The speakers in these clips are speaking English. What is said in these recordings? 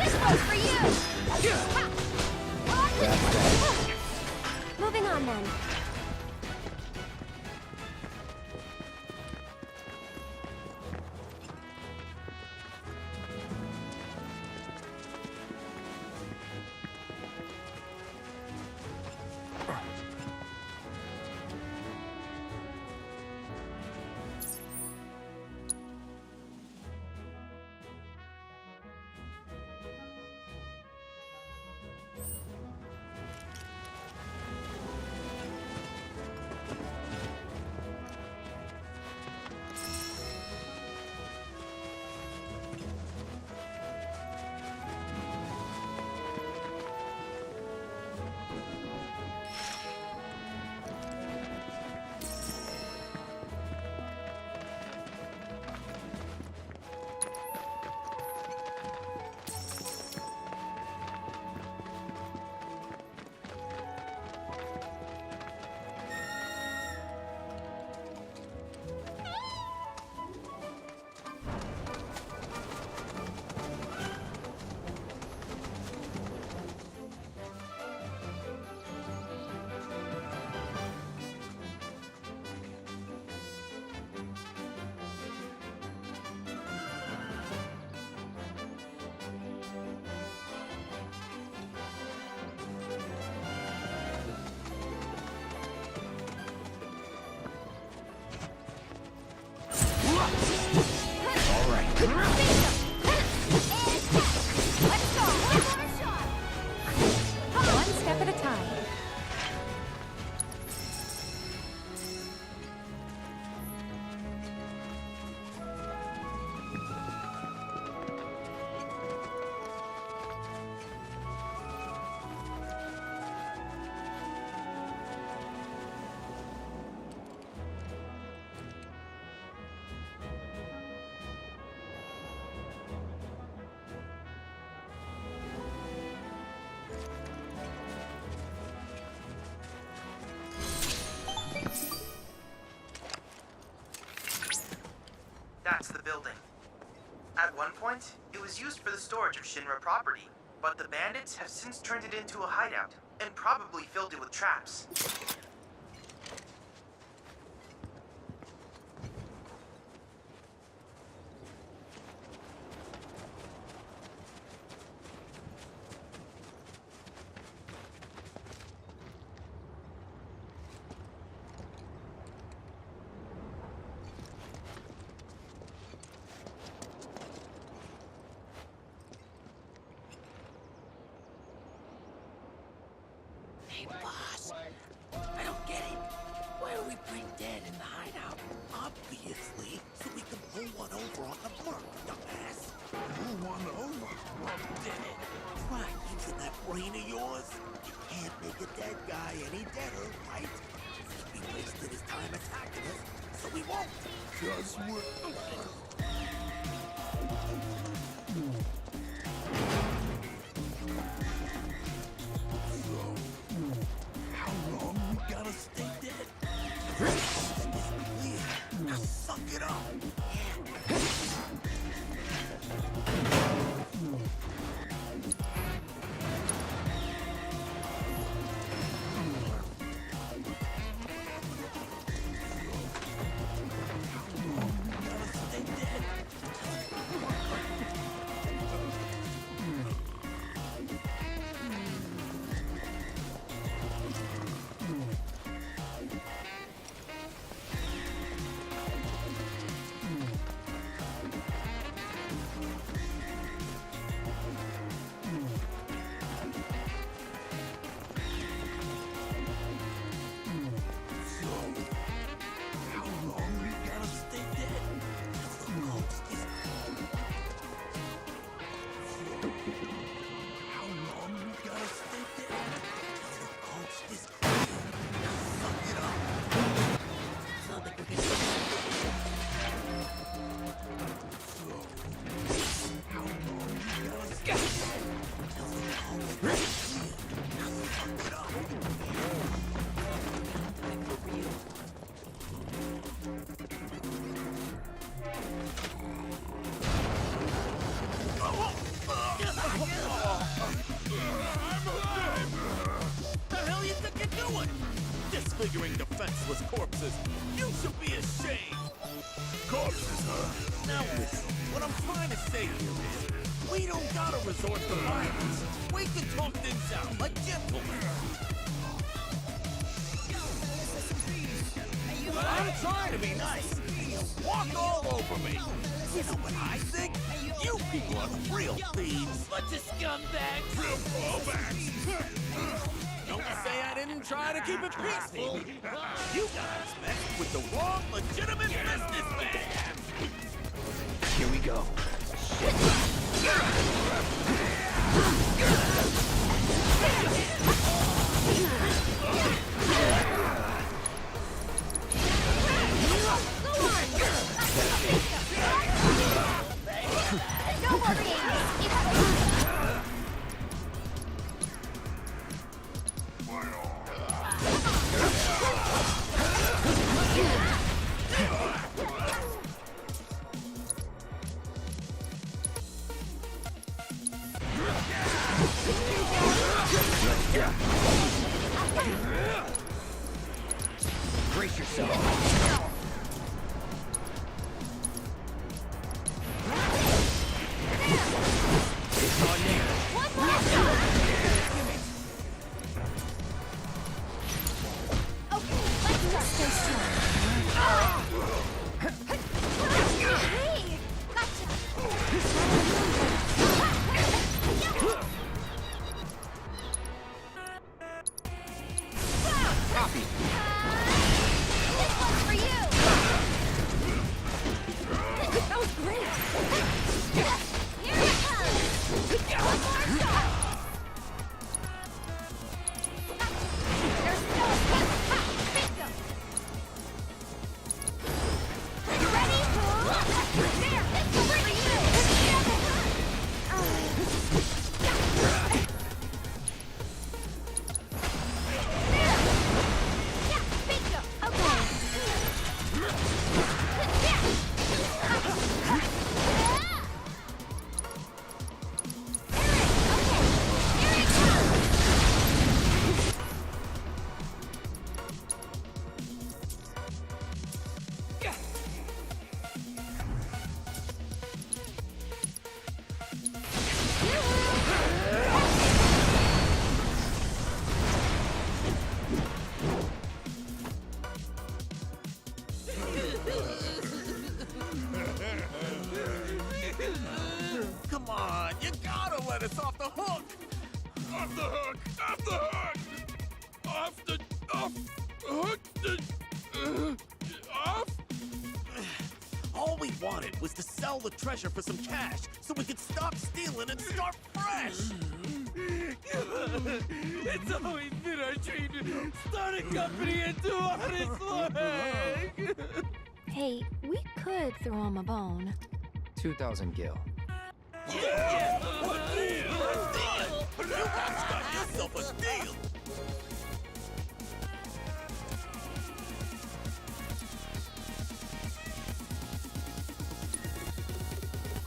This one's for you! Moving on then. One step at a time. That's the building. At one point, it was used for the storage of Shinra property, but the bandits have since turned it into a hideout, and probably filled it with traps. Hey, boss. I don't get it. Why do we bring Dad in the hideout? Obviously, so we can pull one over on the merc, dumbass. Pull one over? I'm dead. Try using that brain of yours. You can't make a dead guy any deader, right? He wasted his time attacking us, so we won't. Just how long we gotta stay dead? Now suck it up. disfiguring defenseless corpses. You should be ashamed. Corpses, huh? Now listen, what I'm trying to say here is, we don't gotta resort to violence. We can talk things out like gentlemen. I'm trying to be nice. You walk all over me. You know what I think? You people are the real thieves. Bunch of scumbags. Real fallbacks. Don't say I didn't try to keep it peaceful. You guys messed with the wrong legitimate businessman. Here we go. No more games. Brace yourself. It's on there. One more shot. Okay, let's start. Stay strong. Hey, gotcha. Copy. This one's for you. That was great. Here it comes. One more shot. There's no escape. Bingo. You ready? There, this one's for you. Yeah, bingo. Okay. Come on, you gotta let us off the hook. Off the hook! Off the hook! Off the hook! Off? All we wanted was to sell the treasure for some cash so we could stop stealing and start fresh. It's always been our dream to start a company and do honest work. Hey, we could throw him a bone. 2,000 gil. Yeah! A deal! A deal! You guys got yourself a deal!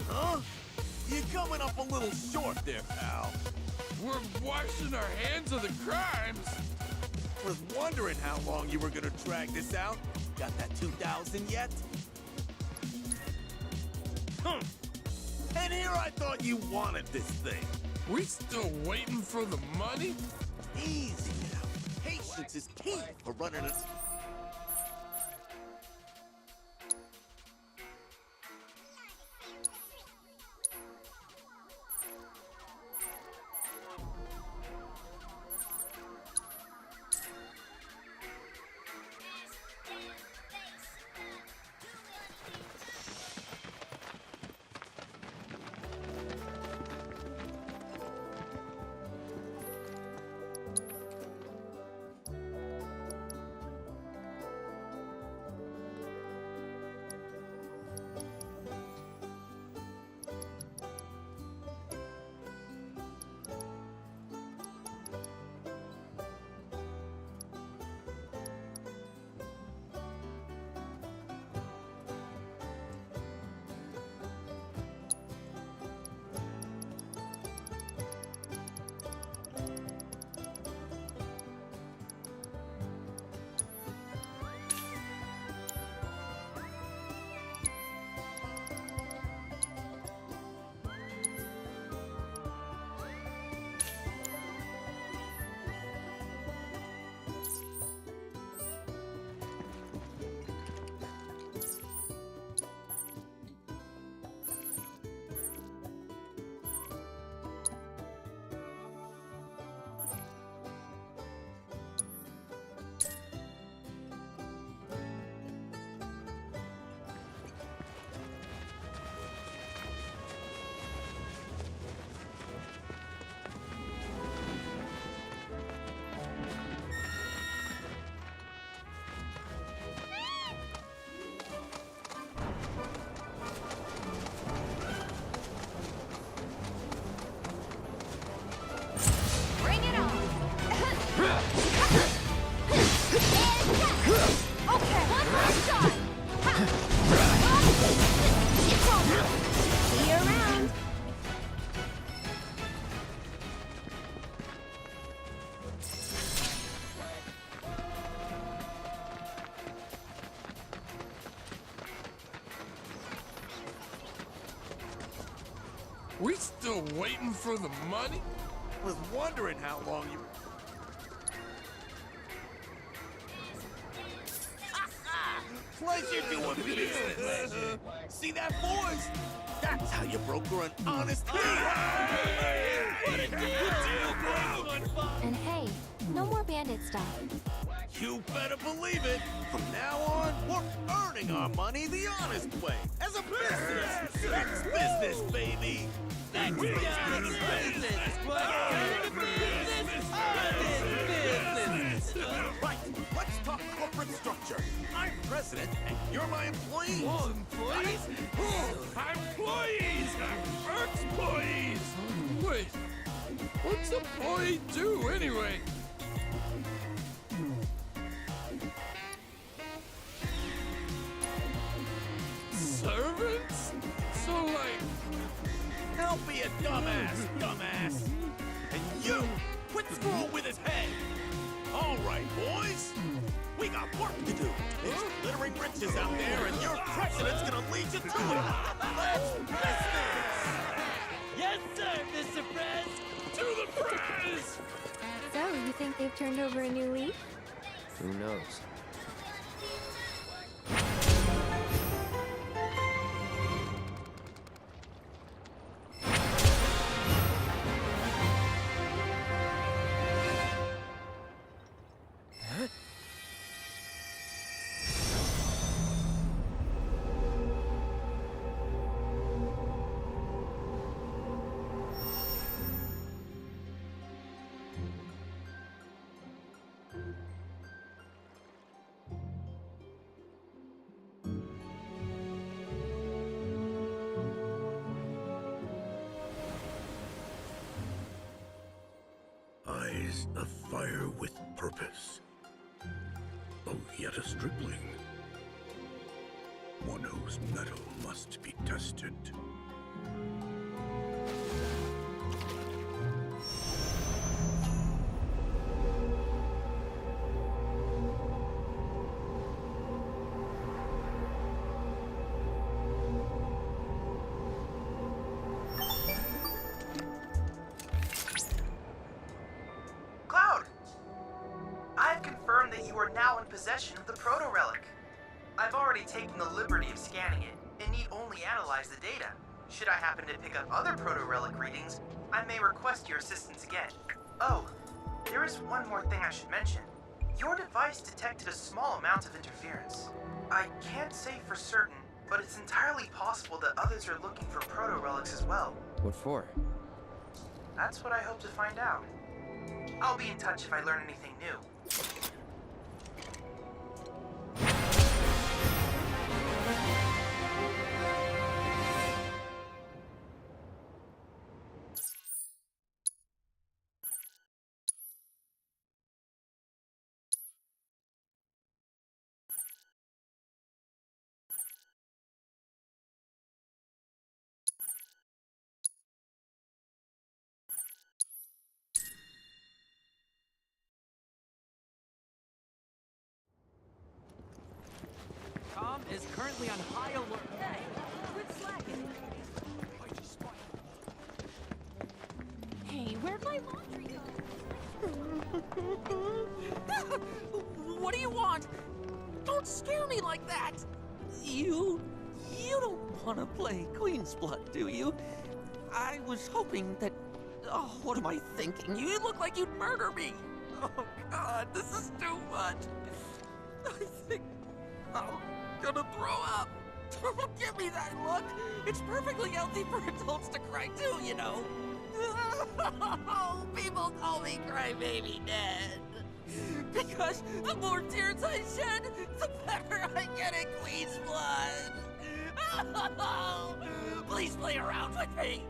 Huh? You're coming up a little short there, pal. We're washing our hands of the crimes. Was wondering how long you were gonna drag this out. Got that 2,000 yet? And here I thought you wanted this thing. We still waiting for the money? Easy now. Patience is key for running a... We still waiting for the money? Was wondering how long you... Pleasure doing business. See that, boys? That's how you broker an honest deal. What a deal, bro! And hey, no more bandit stuff. You better believe it. From now on, we're earning our money the honest way. As a business. That's business, baby. That's business. Right, let's talk corporate structure. I'm president, and you're my employee. Oh, employees? Employees! Employees! Wait, what's a employee do anyway? Servants? So like... Don't be a dumbass. And you, quit screwing with his head. All right, boys. We got work to do. There's glittering riches out there, and your president's gonna lead you to it. Let's business! Yes, sir, Mr. Press! To the press! So, you think they've turned over a new leaf? Who knows? Eyes of fire with purpose. Oh, yet a stripling. One whose mettle must be tested. Cloud! I've confirmed that you are now in possession of the proto-relic. I've already taken the liberty of scanning it, and need only analyze the data. Should I happen to pick up other proto-relic readings, I may request your assistance again. Oh, there is one more thing I should mention. Your device detected a small amount of interference. I can't say for certain, but it's entirely possible that others are looking for proto-relics as well. What for? That's what I hope to find out. I'll be in touch if I learn anything new. Tom is currently on high alert. Hey, quit slacking. Hey, where'd my laundry go? What do you want? Don't scare me like that! You don't want to play Queen's Blood, do you? I was hoping that... Oh, what am I thinking? You look like you'd murder me! Oh, God, this is too much. I think I'm gonna throw up. Don't give me that look. It's perfectly healthy for adults to cry too, you know. People call me Crybaby Dad. Because the more tears I shed, the better I get at Queen's Blood. Please play around with me.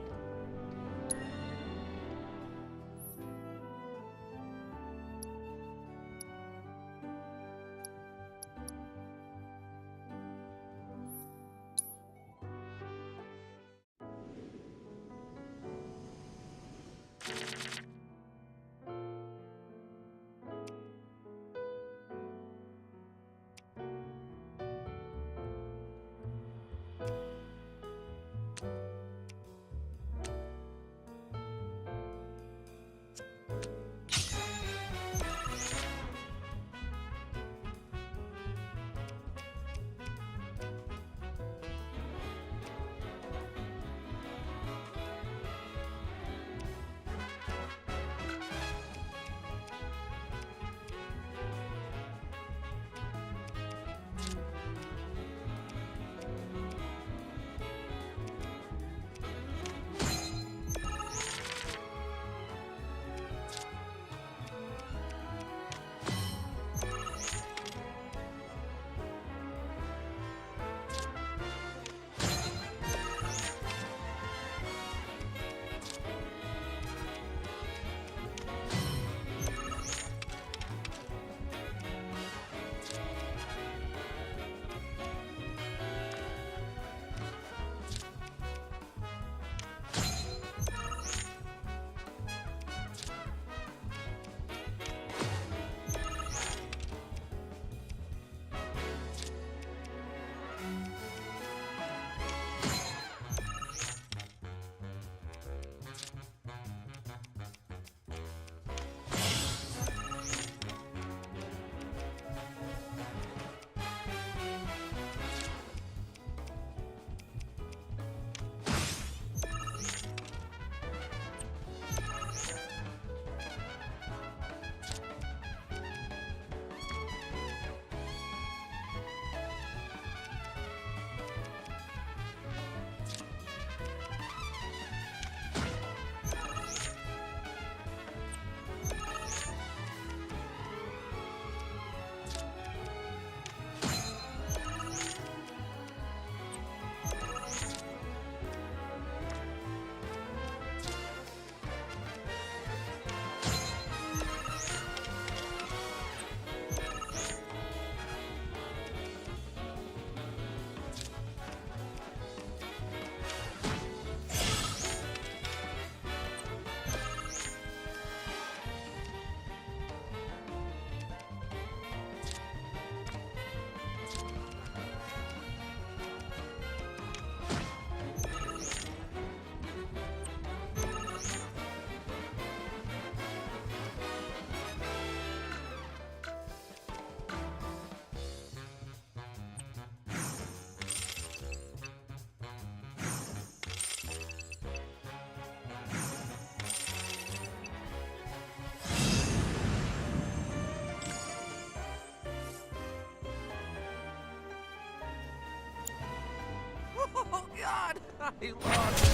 I lost.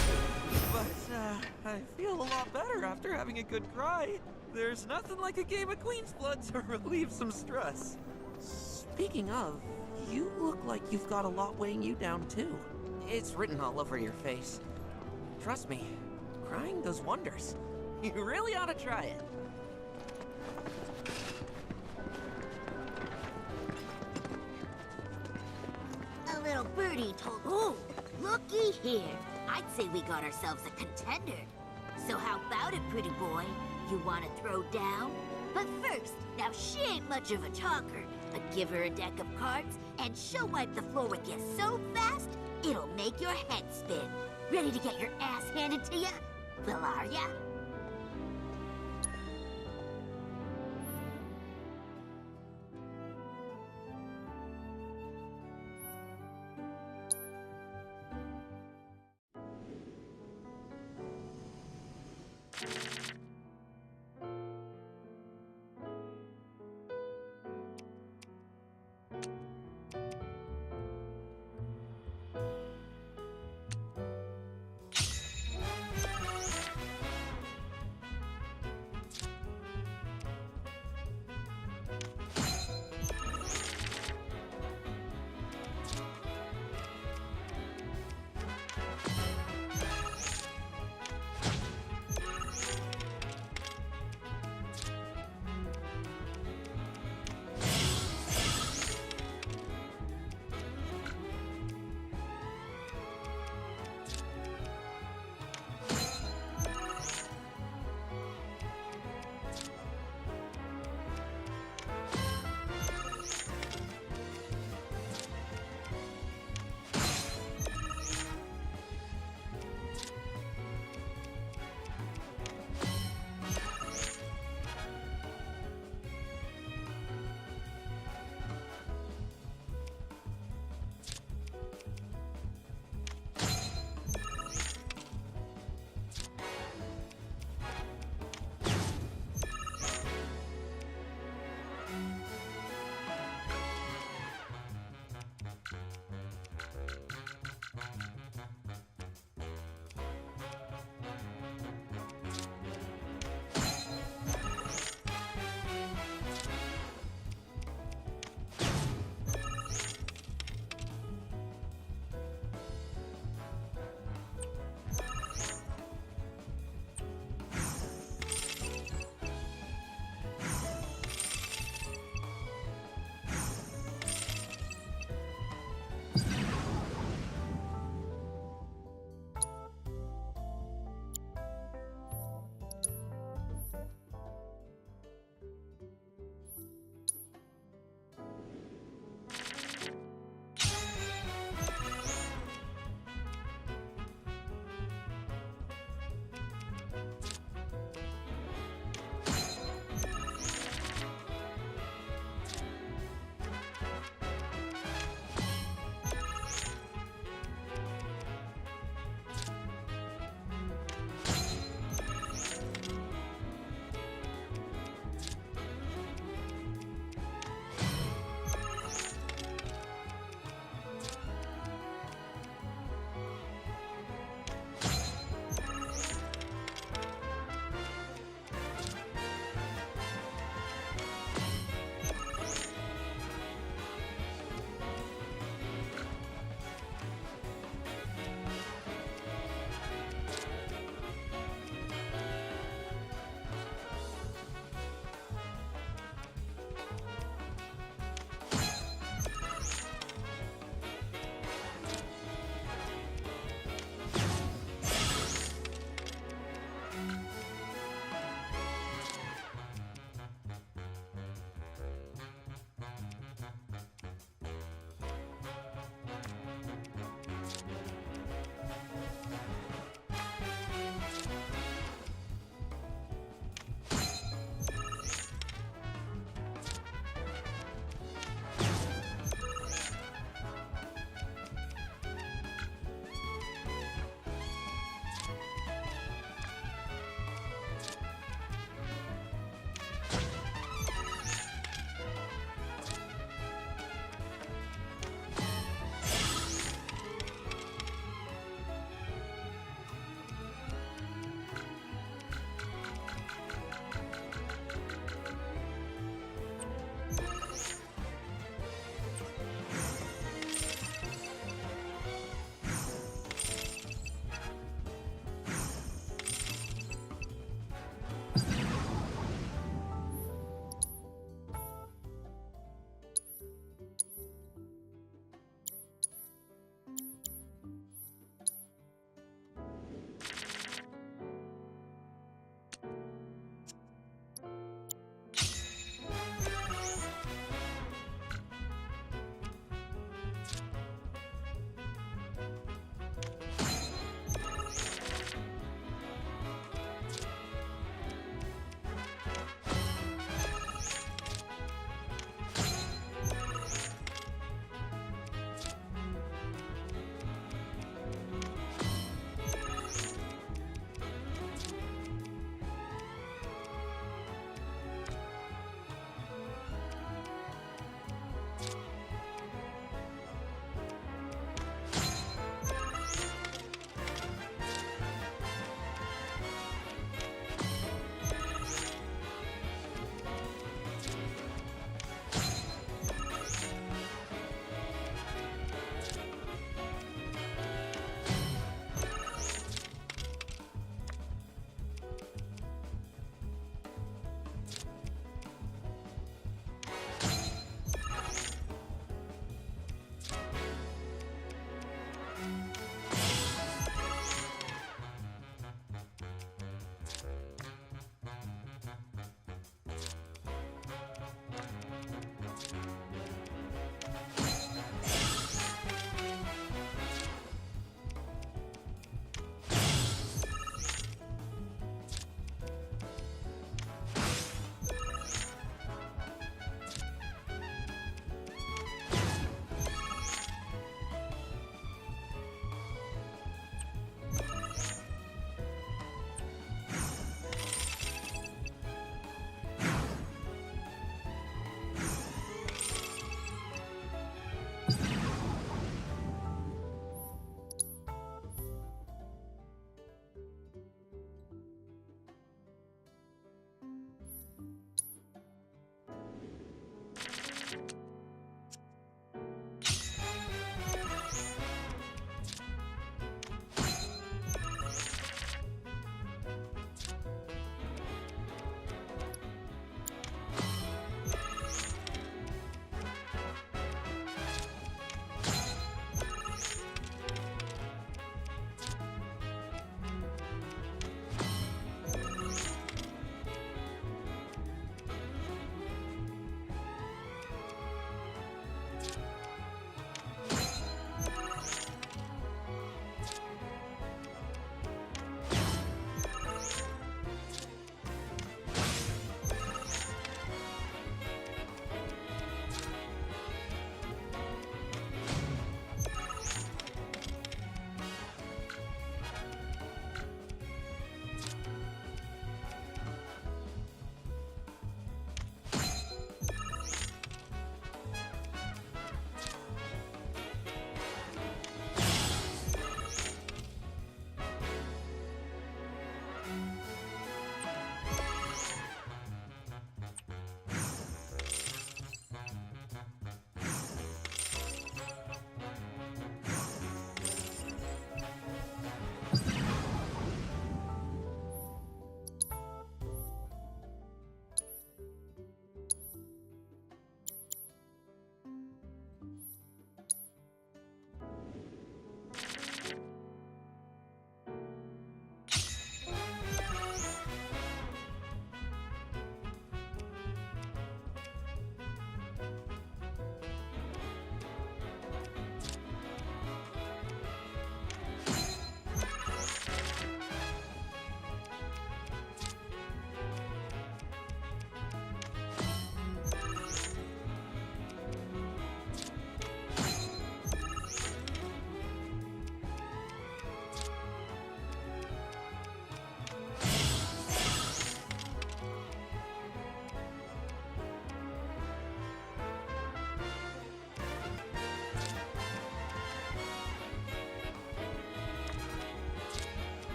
But, I feel a lot better after having a good cry. There's nothing like a game of Queen's Blood to relieve some stress. Speaking of, you look like you've got a lot weighing you down, too. It's written all over your face. Trust me, crying does wonders. You really ought to try it. A little birdie told. Ooh, looky here. I'd say we got ourselves a contender. So how about it, pretty boy? You want to throw down? But first, now she ain't much of a talker, but give her a deck of cards, and she'll wipe the floor with you so fast, it'll make your head spin. Ready to get your ass handed to ya? Well, are ya?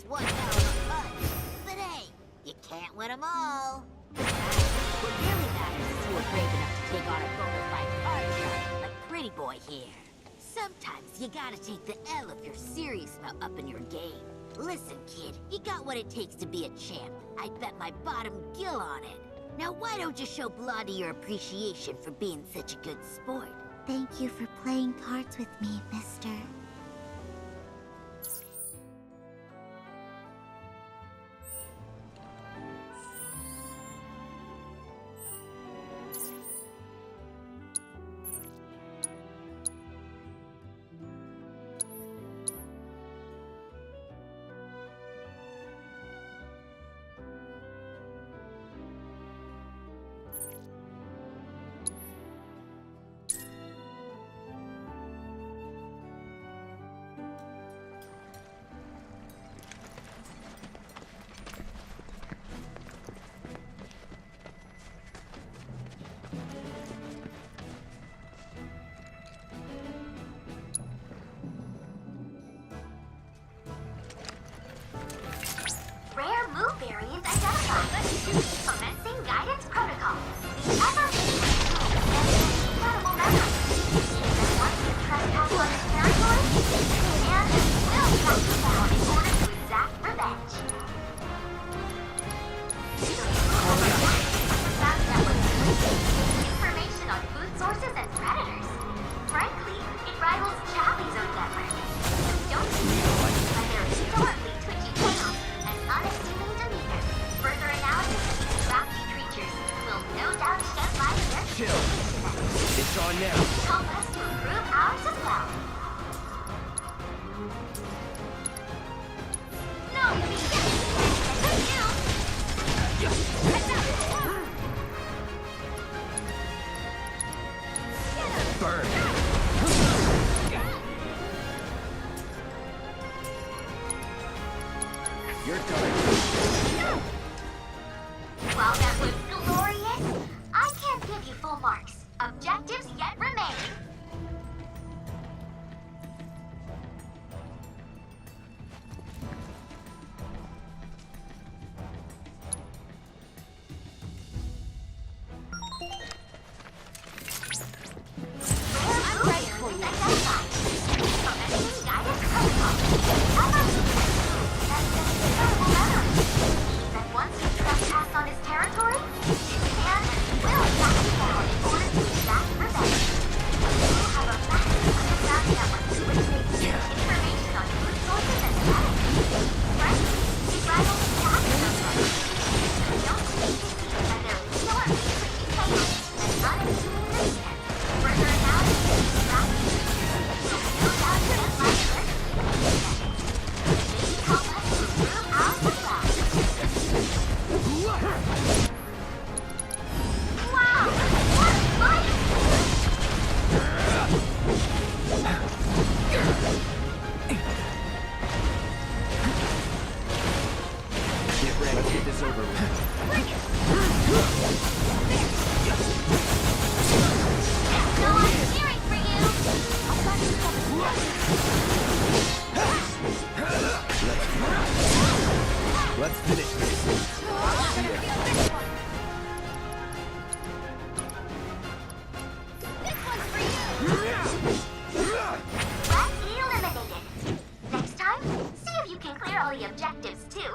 one hell of a punch. But hey, you can't win them all. What really matters is who are brave enough to take on a bona fide hardshot like Pretty Boy here. Sometimes you gotta take the L if you're serious about upping your game. Listen, kid, you got what it takes to be a champ. I bet my bottom gill on it. Now why don't you show Blondie your appreciation for being such a good sport? Thank you for playing cards with me, mister. Rare move variant identified. Commencing guidance protocol. The FFVII move has incredible memory. Even once you trespass on its territory, and will track you down in order to exact revenge. Found that was information on food sources and predators. Frankly, it rivals Chappie's own network. Don't you but there is shortly twitchy tails and unassuming demeanor. Further analysis of these crafty creatures will no doubt shed light on their Chill. It's on now. help us to improve ours as well. No, you thank you. Burn. You're done. While that was glorious, I can't give you full marks. Objectives yet remain. I'm ready for you. Commencing guidance protocol. That once you trespass on his territory, and will track you down in order to exact revenge. You have a massive underground network which makes information on food sources and predators. Frankly, it rivals Chappie's own network. Don't take it easy that there is short, twitchy tails and unassuming demeanor. Further analysis of these crafty creatures will no doubt shed light on their maybe help us to improve ours as well. Wow! What a fight! Get ready. Get this over with. So I'm cheering for you! Let's finish this. This one's for you! Threat eliminated. Next time, see if you can clear all the objectives too.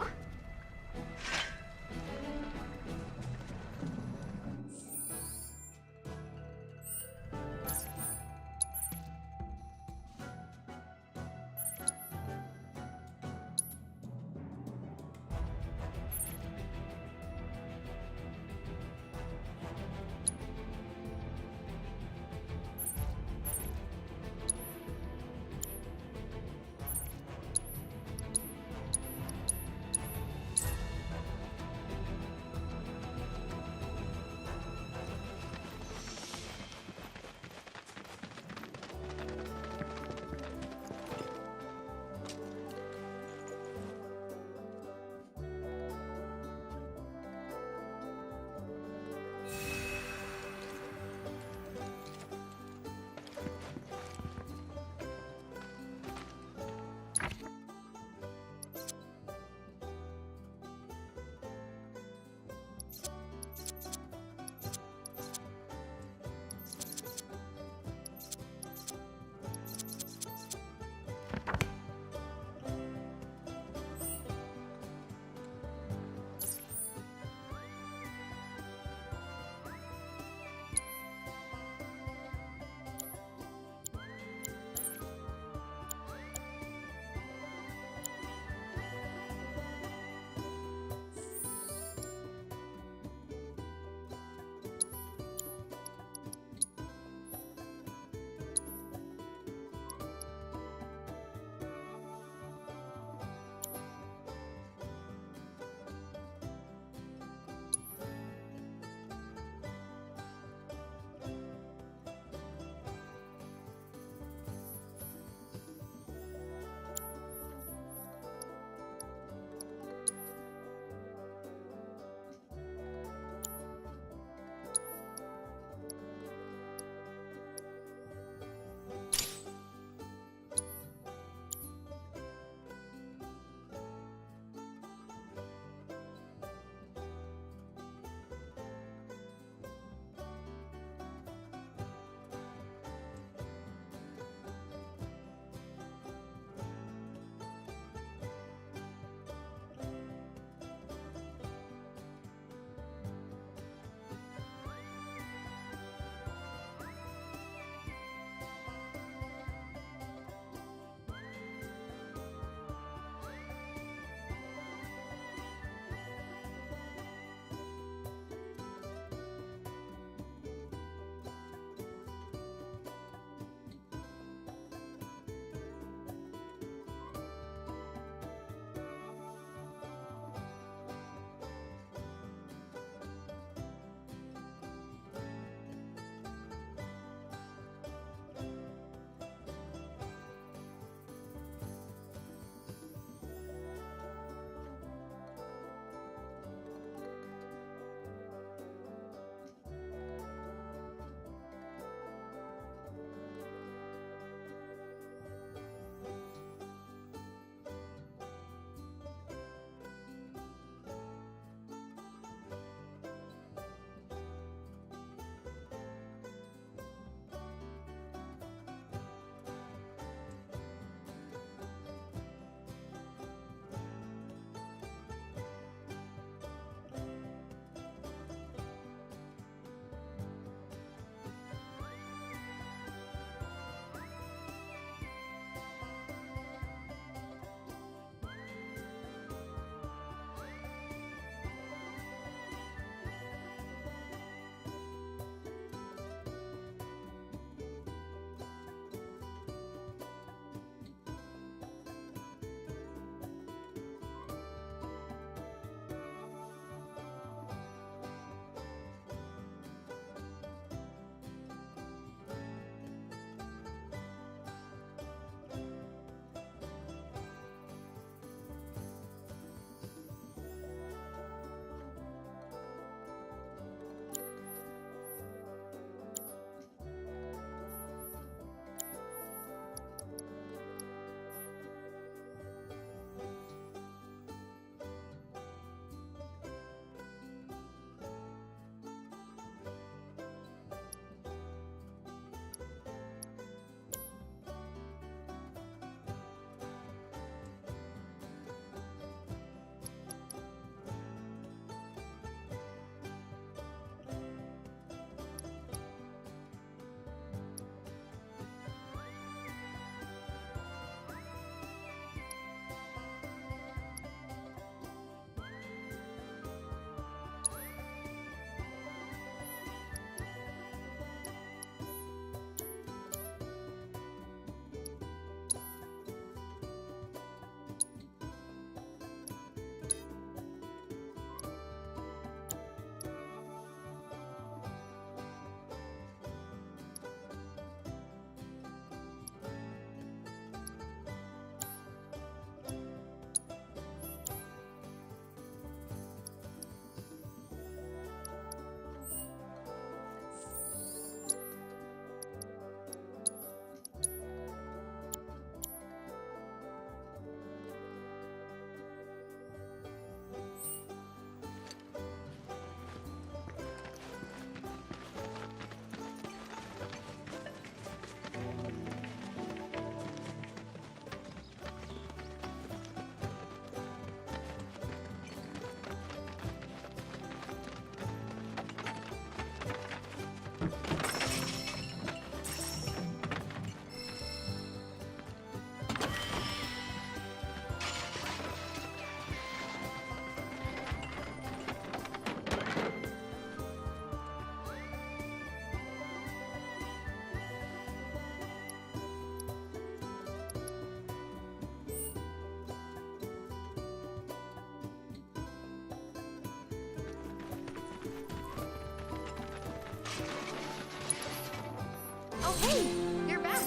Hey, you're back.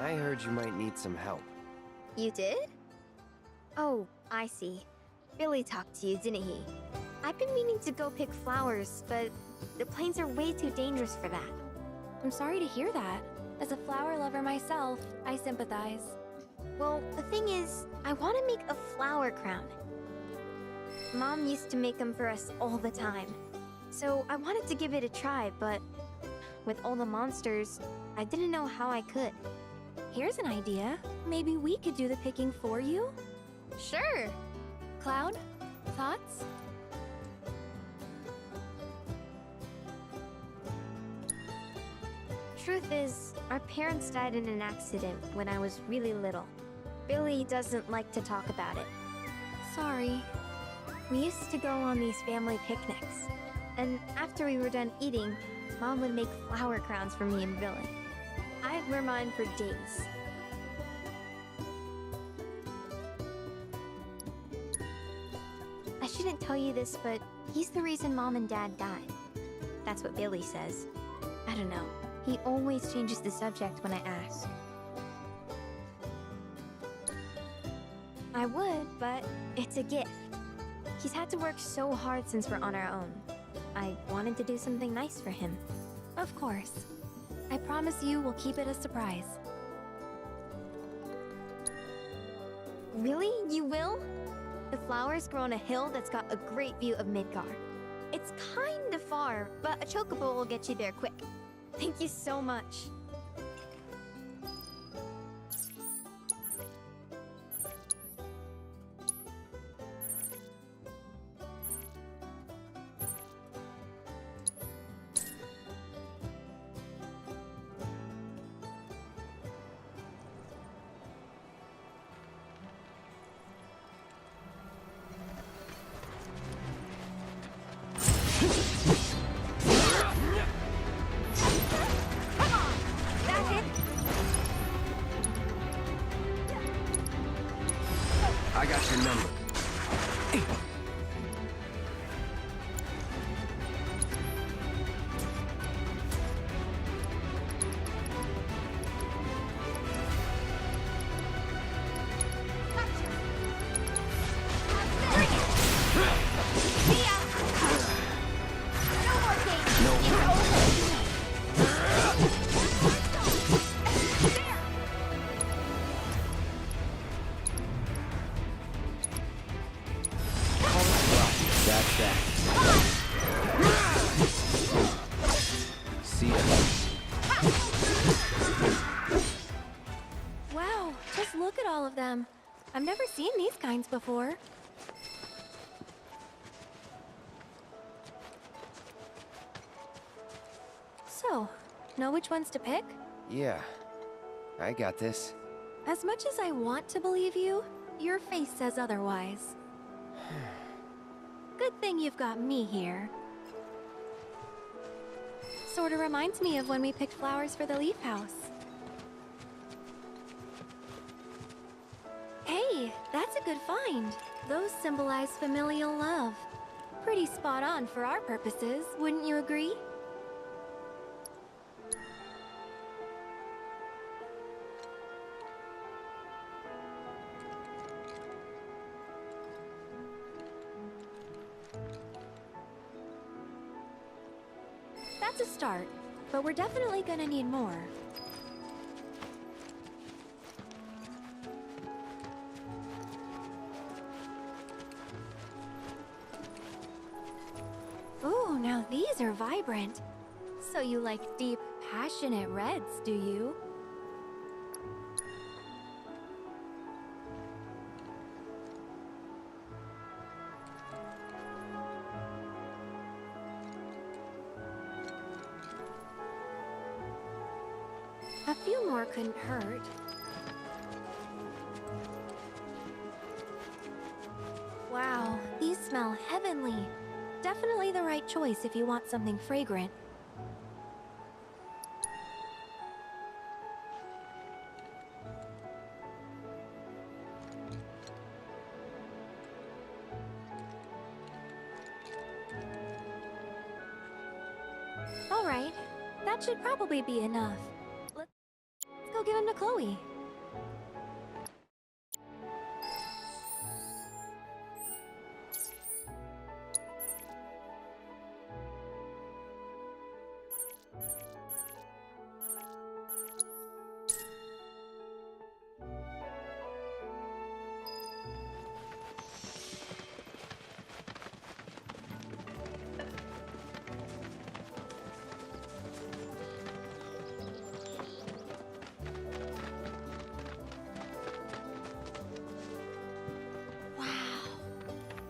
I heard you might need some help. You did? Oh, I see. Billy talked to you, didn't he? I've been meaning to go pick flowers, but the plains are way too dangerous for that. I'm sorry to hear that. As a flower lover myself, I sympathize. Well, the thing is, I want to make a flower crown. Mom used to make them for us all the time. So I wanted to give it a try, but with all the monsters, I didn't know how I could. Here's an idea. Maybe we could do the picking for you? Sure! Cloud, thoughts? Truth is, our parents died in an accident when I was really little. Billy doesn't like to talk about it. Sorry. We used to go on these family picnics. And after we were done eating, Mom would make flower crowns for me and Billy. I'd wear mine for days. I shouldn't tell you this, but he's the reason Mom and Dad died. That's what Billy says. I don't know. He always changes the subject when I ask. I would, but it's a gift. He's had to work so hard since we're on our own. I wanted to do something nice for him. Of course. I promise you we'll keep it a surprise. Really? You will? The flowers grow on a hill that's got a great view of Midgar. It's kinda far, but a chocobo will get you there quick. Thank you so much. I got your number. That's that. See ya. Wow, just look at all of them. I've never seen these kinds before. So, know which ones to pick? Yeah, I got this. As much as I want to believe you, your face says otherwise. Good thing you've got me here. Sorta reminds me of when we picked flowers for the Leaf House. Hey, that's a good find. Those symbolize familial love. Pretty spot on for our purposes, wouldn't you agree? That's a start, but we're definitely gonna need more. Ooh, now these are vibrant. So you like deep, passionate reds, do you? A few more couldn't hurt. Wow, these smell heavenly. Definitely the right choice if you want something fragrant. All right, that should probably be enough. Chloe.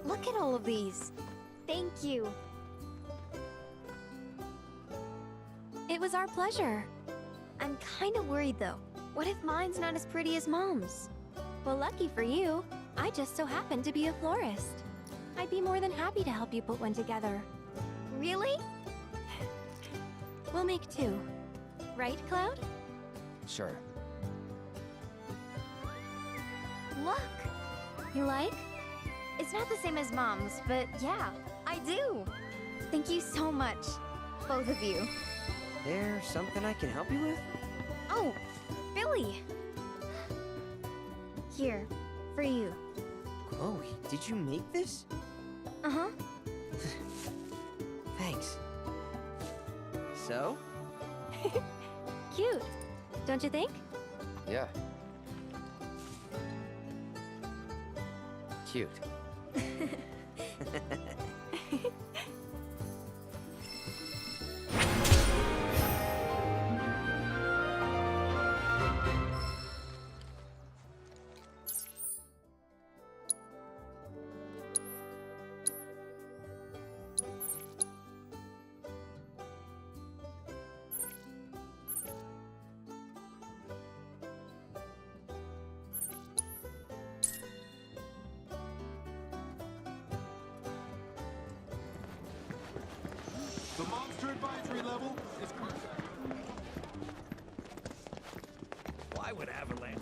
Look at all of these. Thank you. It was our pleasure. I'm kind of worried though. What if mine's not as pretty as Mom's? Well, lucky for you, I just so happen to be a florist. I'd be more than happy to help you put one together. Really? We'll make two. Right, Cloud? Sure. Look! You like? It's not the same as Mom's, but yeah, I do. Thank you so much, both of you. There's something I can help you with? Oh, Billy! Here, for you. Chloe, did you make this? Uh-huh. Thanks. So? Cute, don't you think? Yeah. Cute. The monster advisory level is... Why would Avalanche?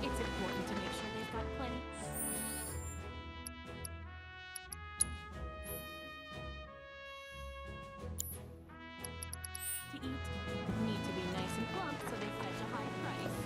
It's important to make sure they've got plenty. To eat, need to be nice and plump so they fetch a high price.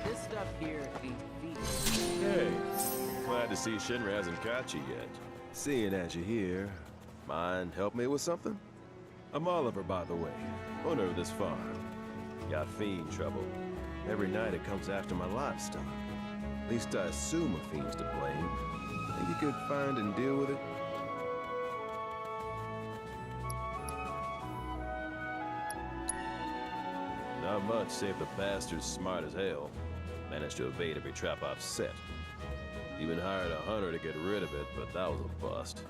This stuff here ain't vegan. Hey, glad to see Shinra hasn't got you yet. Seeing as you're here, mind help me with something? I'm Oliver, by the way, owner of this farm. Got fiend trouble. Every night it comes after my livestock. At least I assume a fiend's to blame. Think you could find and deal with it? Not much, save the bastard's smart as hell. Managed to evade every trap I've set. Even hired a hunter to get rid of it, but that was a bust.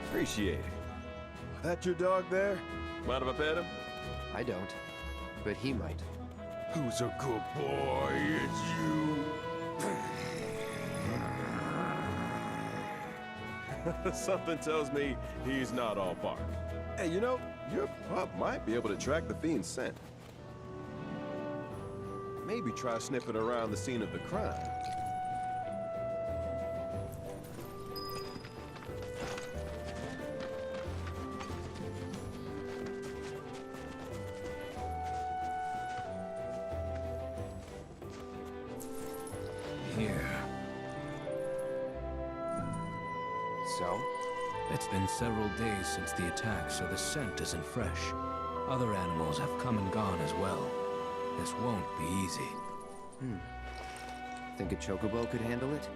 Appreciate it. That your dog there? Mind if I pet him? I don't, but he might. Who's a good boy? It's you. Something tells me he's not all bark. Hey, you know, your pup might be able to track the fiend's scent. Maybe try sniffing around the scene of the crime. Here. So? It's been several days since the attack, so the scent isn't fresh. Other animals have come and gone as well. This won't be easy. Think a chocobo could handle it?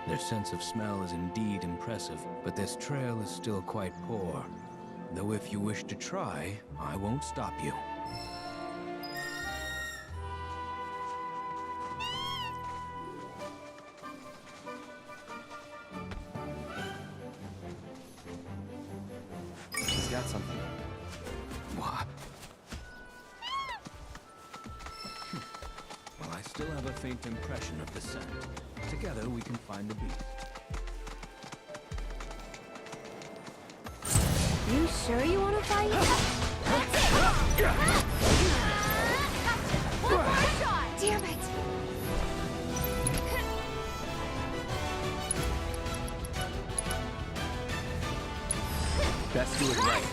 Their sense of smell is indeed impressive, but this trail is still quite poor. Though if you wish to try, I won't stop you. He's got something. What? Well, I still have a faint impression of the scent. Together we can find the beat. You sure you want to fight? One more shot! Damn it! Best do it right.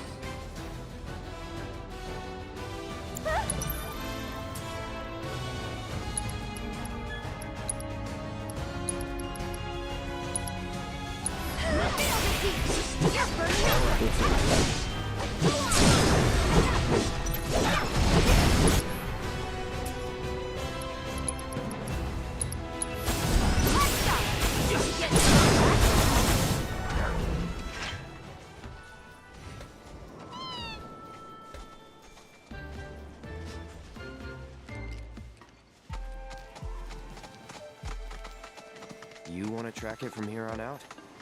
You want to track it from here on out?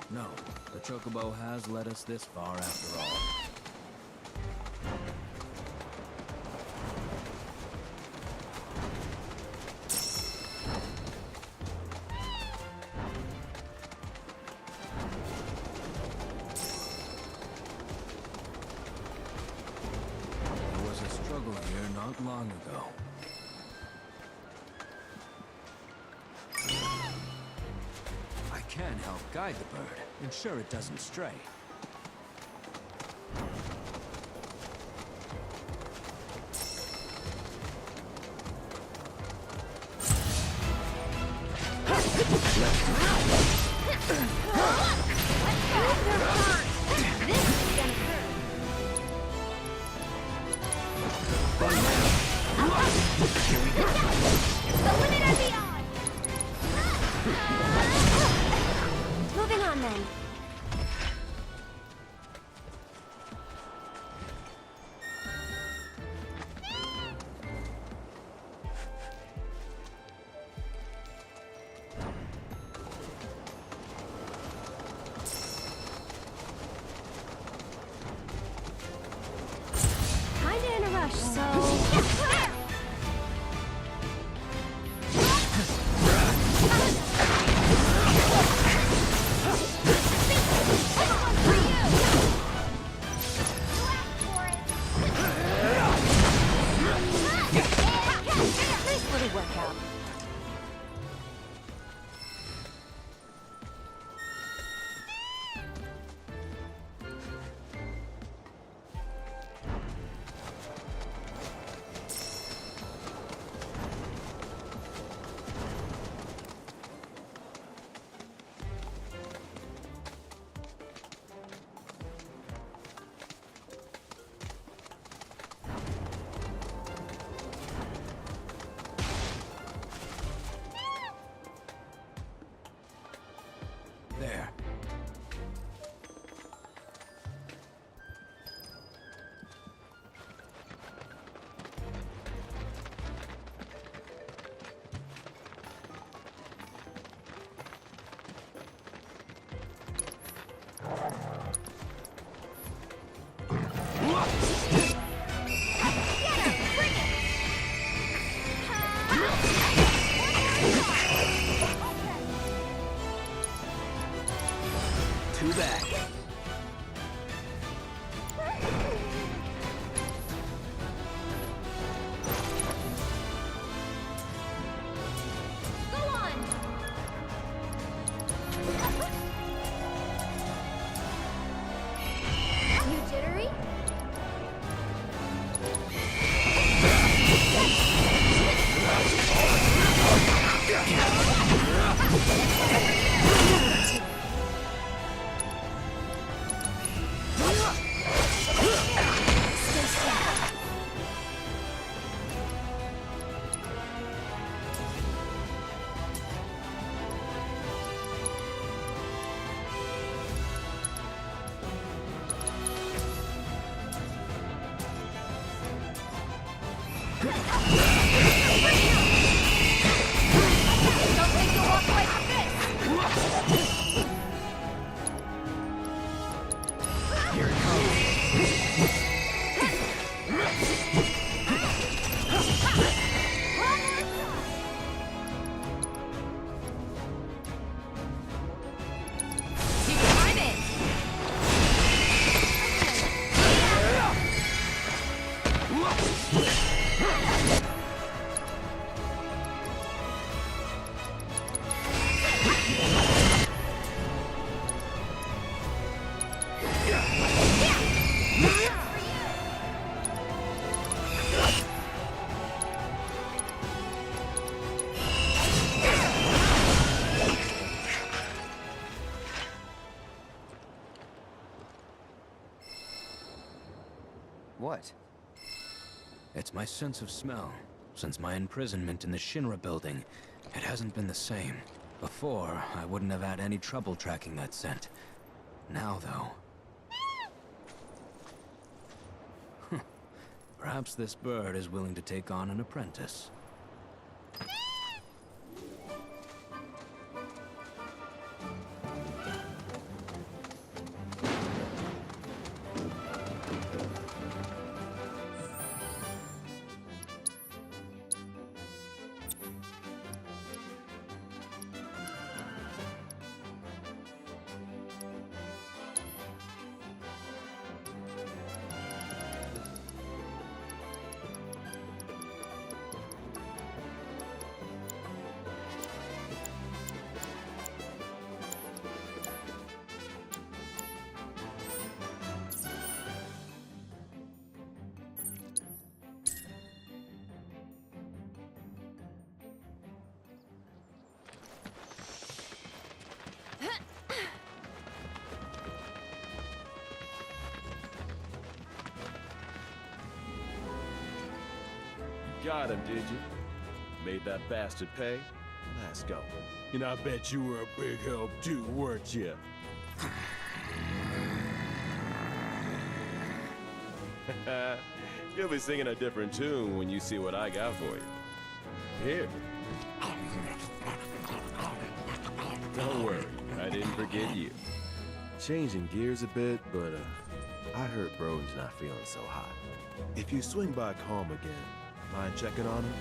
No, the chocobo has led us this far after all. There was a struggle here not long ago. I can help guide the bird, ensure it doesn't stray. Moving on then. Kinda in a rush, so... you back. Go on! You jittery? Don't think you'll walk away from this! Here it comes. Keep climbing! What? It's my sense of smell. Since my imprisonment in the Shinra building, it hasn't been the same. Before, I wouldn't have had any trouble tracking that scent. Now, though... Perhaps this bird is willing to take on an apprentice. Got him, did you? Made that bastard pay? Let's go. And I bet you were a big help too, weren't you? You'll be singing a different tune when you see what I got for you. Here. Don't worry, I didn't forget you. Changing gears a bit, but I heard Broden's not feeling so hot. If you swing by Calm again, mind checking on him?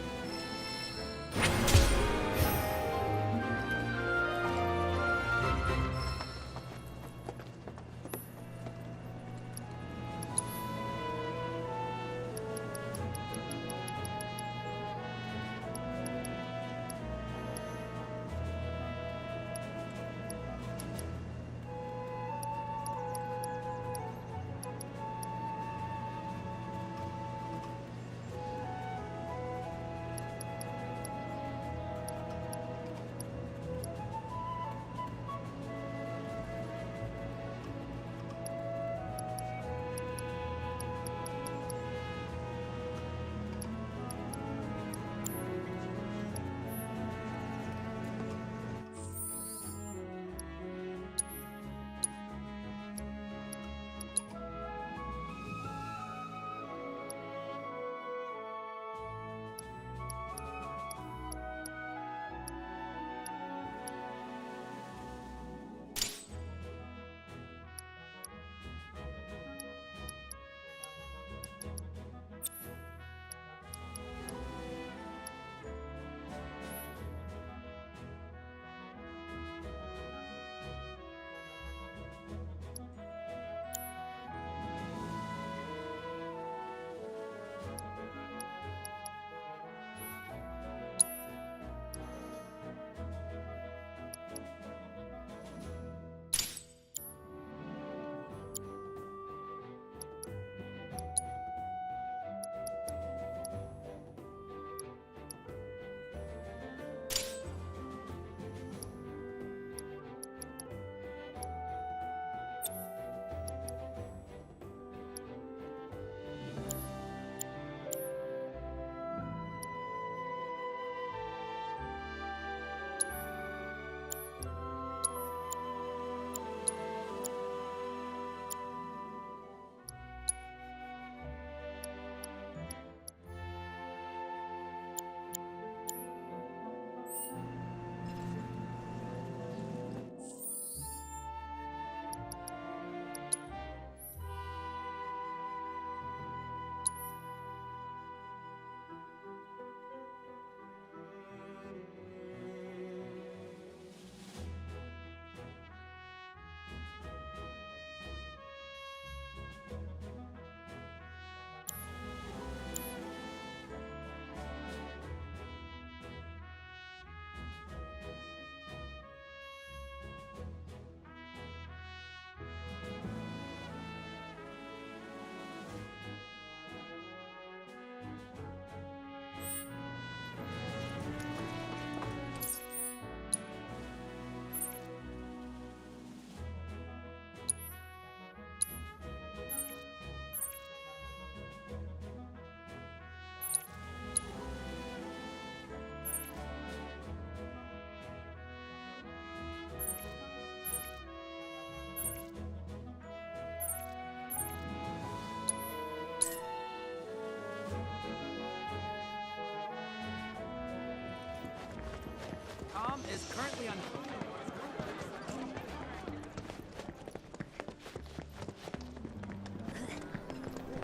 is currently on...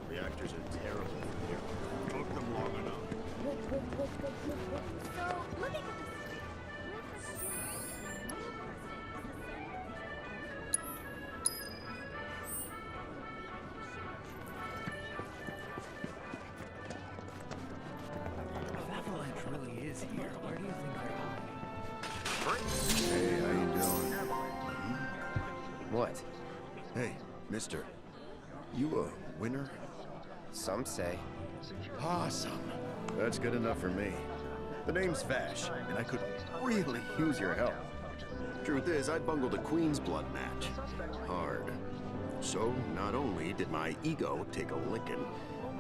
Reactors are terrible from here. Took them long enough. So, looking at this... If Avalanche really is here, where do you think they're hiding? Hey, how you doing? What? Hey, mister. You a winner? Some say. Awesome. That's good enough for me. The name's Vash, and I could really use your help. Truth is, I bungled a Queen's Blood match. Hard. So, not only did my ego take a licking,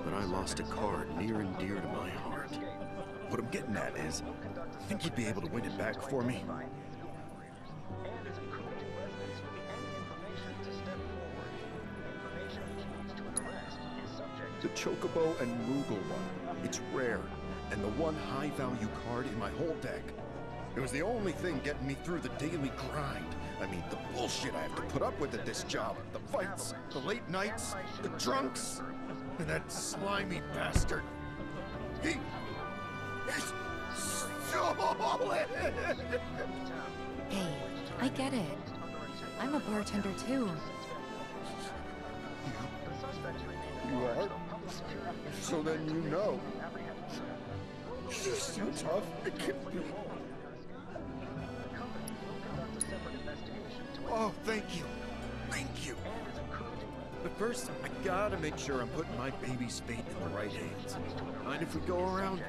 but I lost a card near and dear to my heart. What I'm getting at is, think you'd be able to win it back for me? The Chocobo and Moogle one. It's rare, and the one high-value card in my whole deck. It was the only thing getting me through the daily grind. I mean, the bullshit I have to put up with at this job. The fights, the late nights, the drunks, and that slimy bastard. He's solid! Hey, I get it. I'm a bartender too. You are? So then you know. You're so tough, it can be. Oh, thank you. Thank you. But first, I gotta make sure I'm putting my baby's fate in the right hands. Mind if we go around?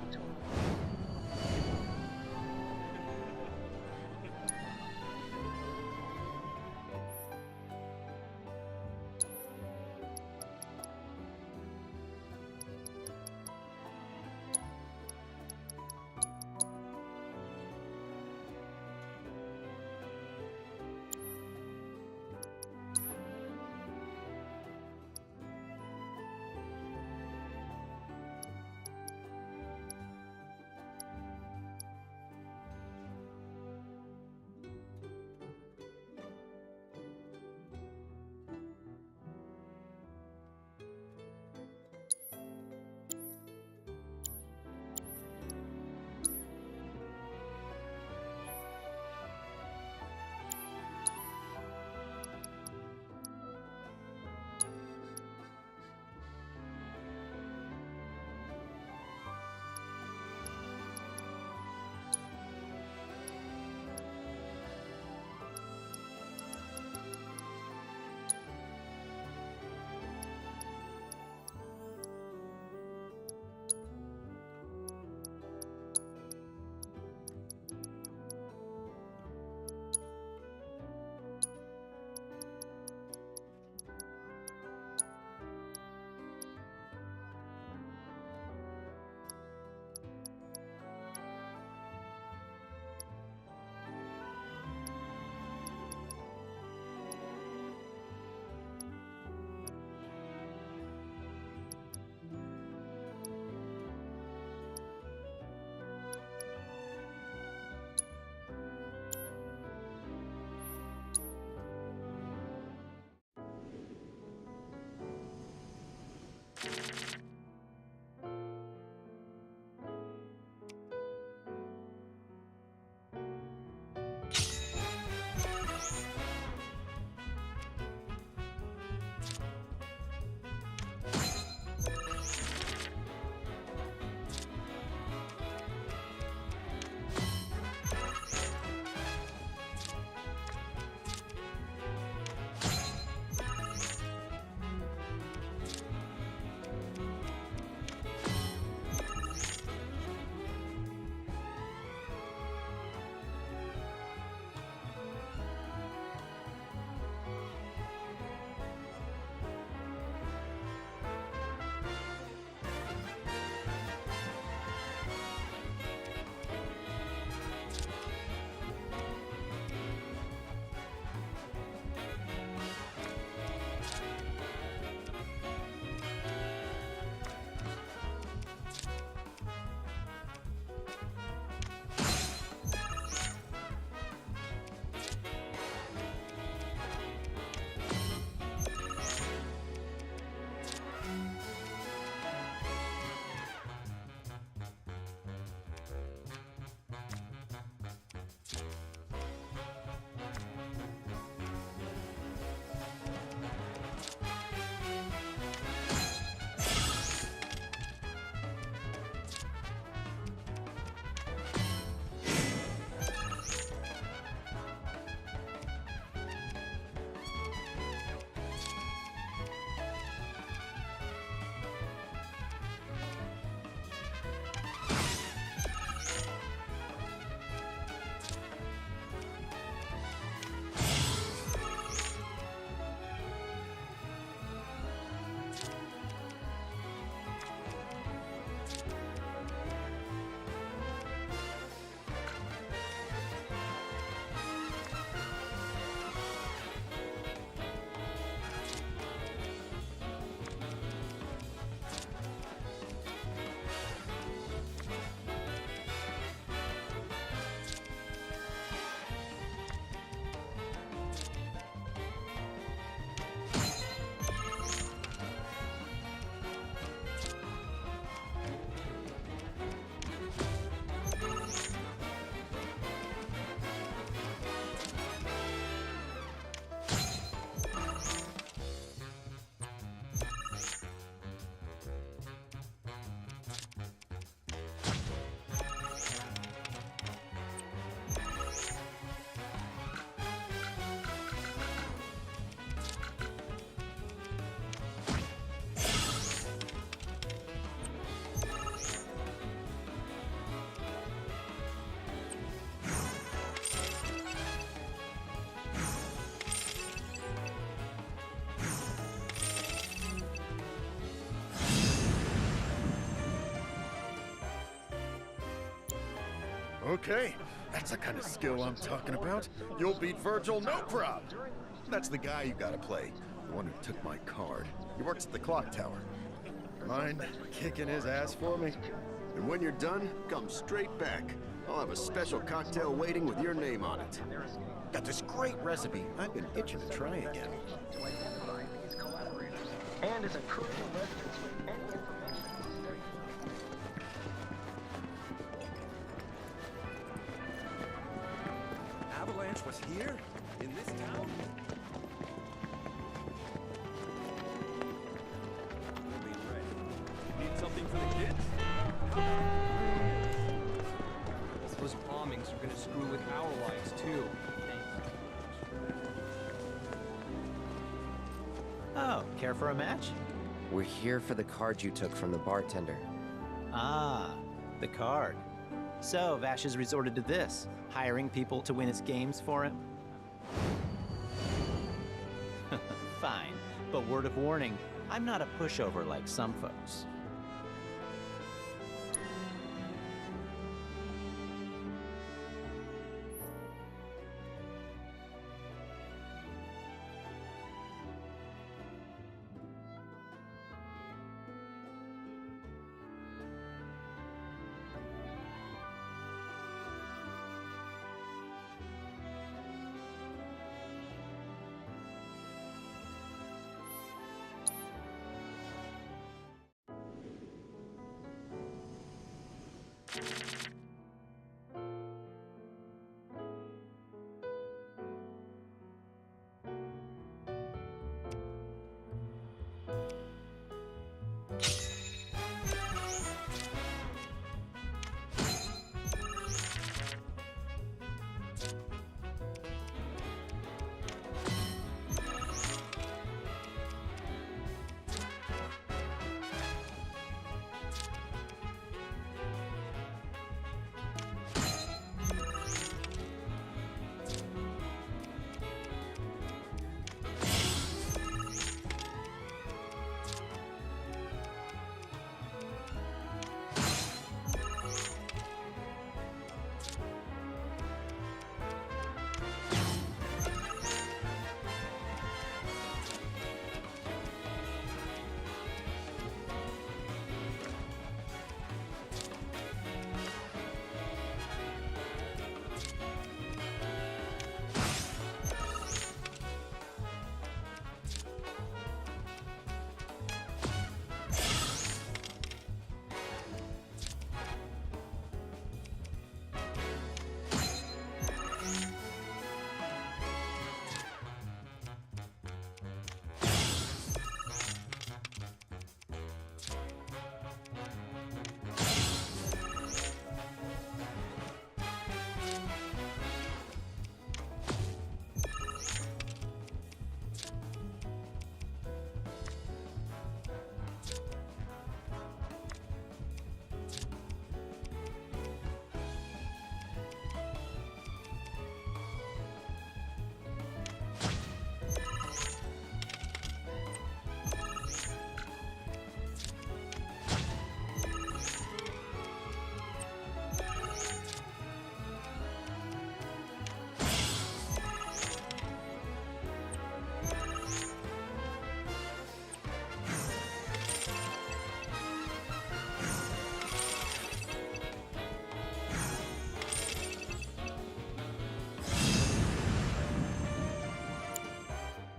Okay, that's the kind of skill I'm talking about. You'll beat Virgil, no problem. That's the guy you gotta play. The one who took my card. He works at the clock tower. Mind kicking his ass for me? And when you're done, come straight back. I'll have a special cocktail waiting with your name on it. Got this great recipe. I've been itching to try again. And is a crucial reference with any information. Avalanche was here? In this town? We'll be ready. Need something for the kids? Those bombings are gonna screw with our lives too. Oh, care for a match? We're here for the card you took from the bartender. Ah, the card. So, Vash has resorted to this, hiring people to win his games for him? Fine, but word of warning, I'm not a pushover like some folks.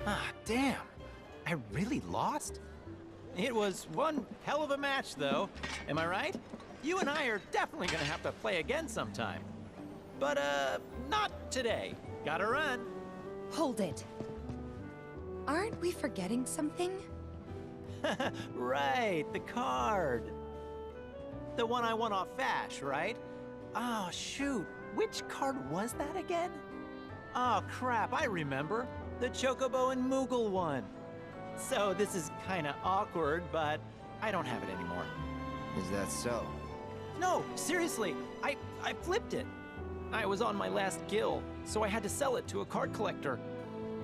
Ah, damn. I really lost? It was one hell of a match, though. Am I right? You and I are definitely gonna have to play again sometime. But, not today. Gotta run. Hold it. Aren't we forgetting something? Right, the card. The one I won off Vash, right? Oh, shoot. Which card was that again? Oh, crap, I remember. The Chocobo and Moogle one. So this is kinda awkward, but I don't have it anymore. Is that so? No, seriously, I flipped it. I was on my last gill, so I had to sell it to a card collector.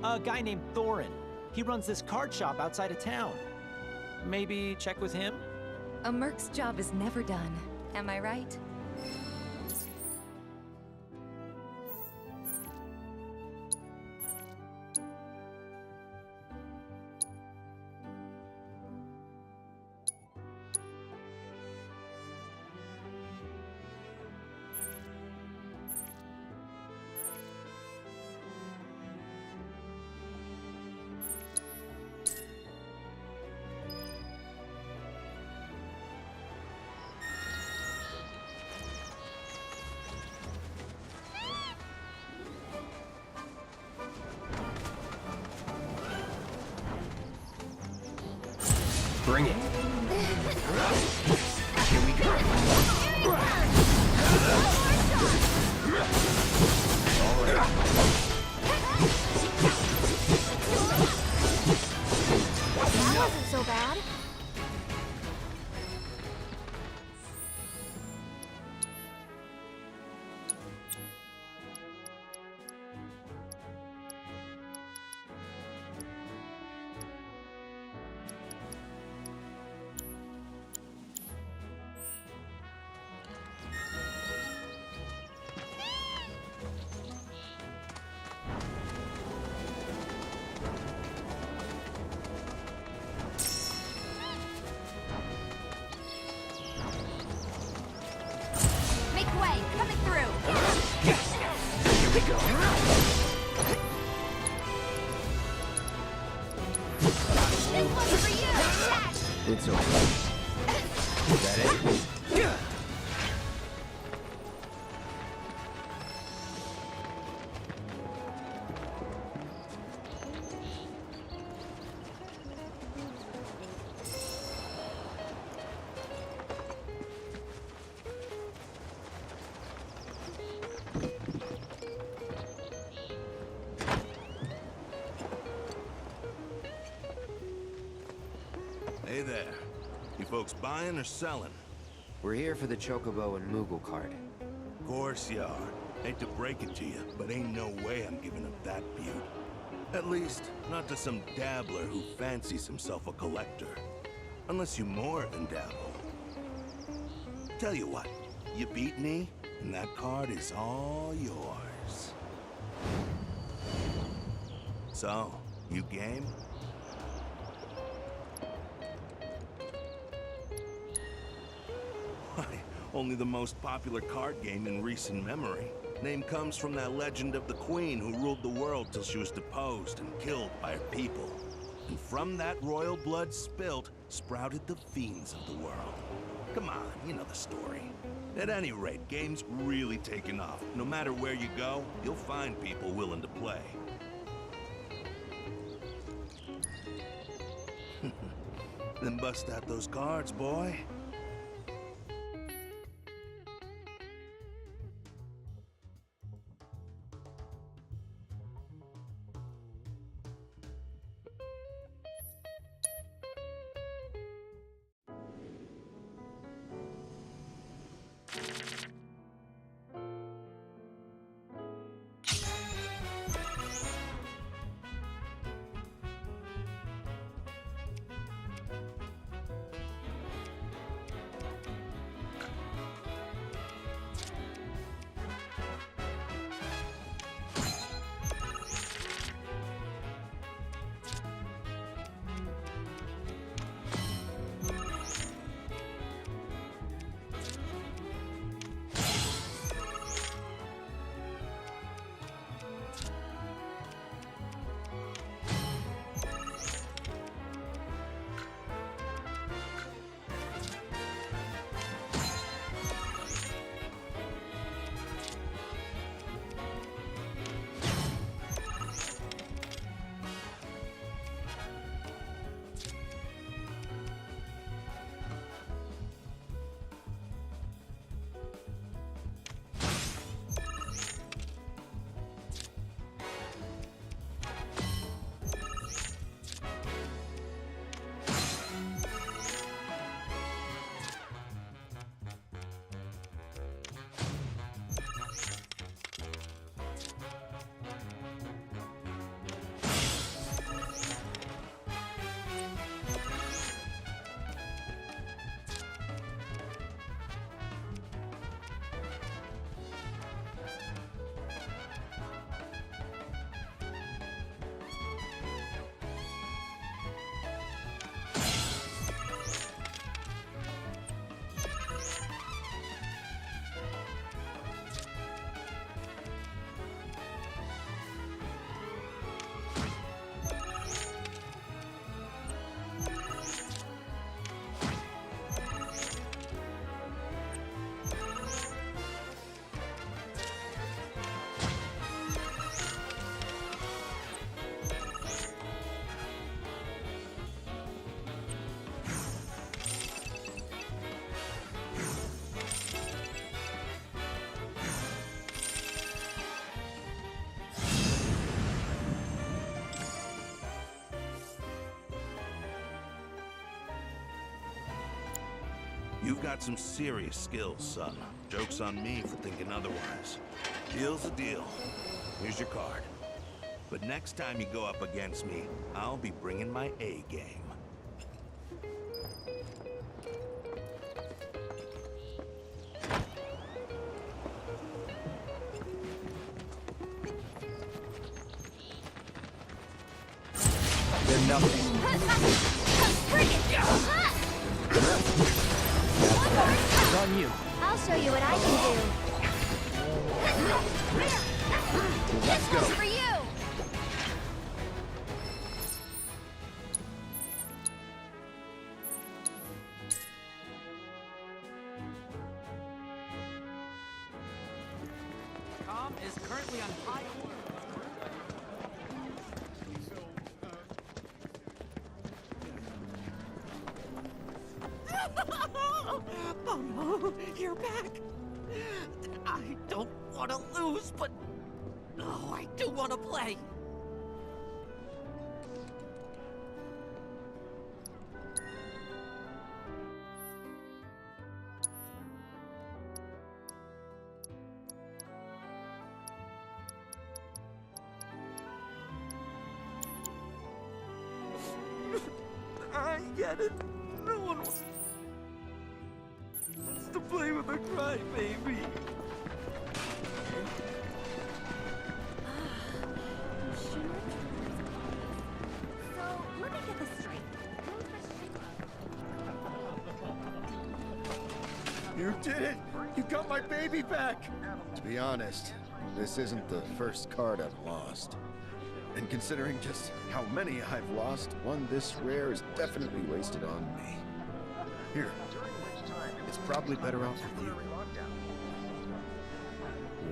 A guy named Thorin. He runs this card shop outside of town. Maybe check with him? A merc's job is never done. Am I right? Bring it. Here we go. All right. That wasn't so bad. Make way, coming through. Here we go. This one's for you. It's over. Is that it? Hey there. You folks buying or selling? We're here for the Chocobo and Moogle card. Of course you are. Hate to break it to you, but ain't no way I'm giving up that beaut. At least, not to some dabbler who fancies himself a collector. Unless you more than dabble. Tell you what, you beat me, and that card is all yours. So, you game? Why, only the most popular card game in recent memory. Name comes from that legend of the queen who ruled the world till she was deposed and killed by her people. And from that royal blood spilt, sprouted the fiends of the world. Come on, you know the story. At any rate, game's really taken off. No matter where you go, you'll find people willing to play. Then bust out those cards, boy. You've got some serious skills, son. Joke's on me for thinking otherwise. Deal's a deal. Here's your card. But next time you go up against me, I'll be bringing my A game. They're nothing. It's on you. I'll show you what I can do. Let's go. For you. Com is currently on high alert. Oh no, you're back. I don't want to lose, but oh, I do want to play. I get it. No one wants to play with a crybaby. So, let me get this straight. You did it! You got my baby back! To be honest, this isn't the first card I've lost. And considering just how many I've lost, one this rare is definitely wasted on me. Here. It's probably better off with you.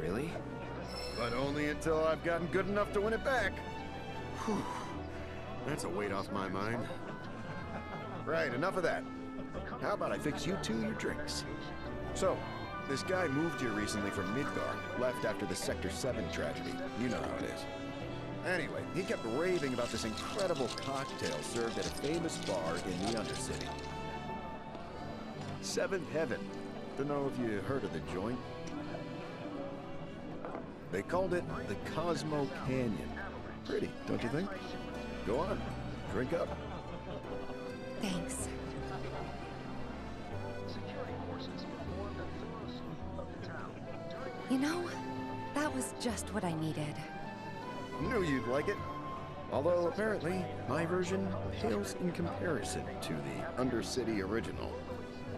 Really? But only until I've gotten good enough to win it back. Whew. That's a weight off my mind. Right, enough of that. How about I fix you two your drinks? So, this guy moved here recently from Midgar, left after the Sector 7 tragedy. You know how it is. Anyway, he kept raving about this incredible cocktail served at a famous bar in the Undercity. Seventh Heaven. Don't know if you heard of the joint. They called it the Cosmo Canyon. Pretty, don't you think? Go on, drink up. Thanks. You know, that was just what I needed. Knew you'd like it. Although apparently, my version pales in comparison to the Undercity original.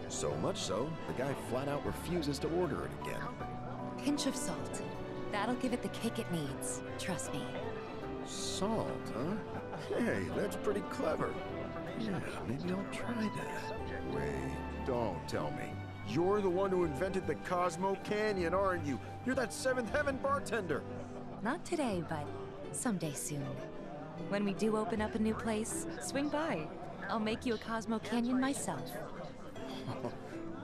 So much so, the guy flat out refuses to order it again. Pinch of salt. That'll give it the kick it needs. Trust me. Salt, huh? Hey, that's pretty clever. Yeah, maybe I'll try that. Wait, don't tell me. You're the one who invented the Cosmo Canyon, aren't you? You're that Seventh Heaven bartender. Not today, but someday soon. When we do open up a new place, swing by. I'll make you a Cosmo Canyon myself.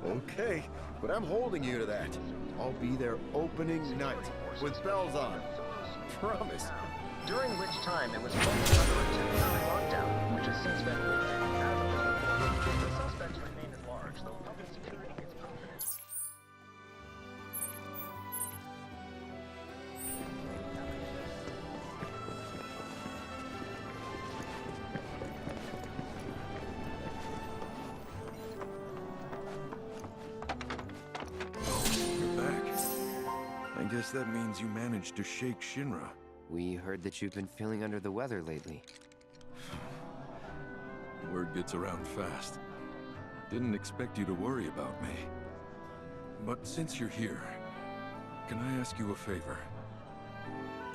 Okay, but I'm holding you to that. I'll be there opening night, with bells on. Promise. During which time it was placed under a temporary lockdown, which has since been lifted. As of this report, the suspects remain at large, though public security is promised. You're back. I guess that means you managed to shake Shinra. We heard that you've been feeling under the weather lately. Word gets around fast. Didn't expect you to worry about me. But since you're here, can I ask you a favor?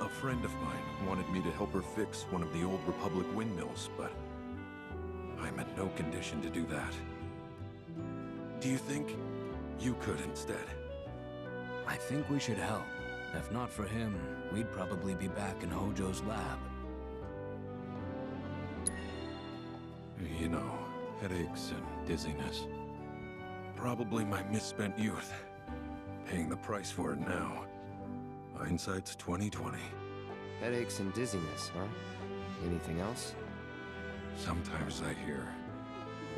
A friend of mine wanted me to help her fix one of the old Republic windmills, but I'm in no condition to do that. Do you think you could instead? I think we should help. If not for him, we'd probably be back in Hojo's lab. You know, headaches and dizziness. Probably my misspent youth. Paying the price for it now. Hindsight's 20/20. Headaches and dizziness, huh? Anything else? Sometimes I hear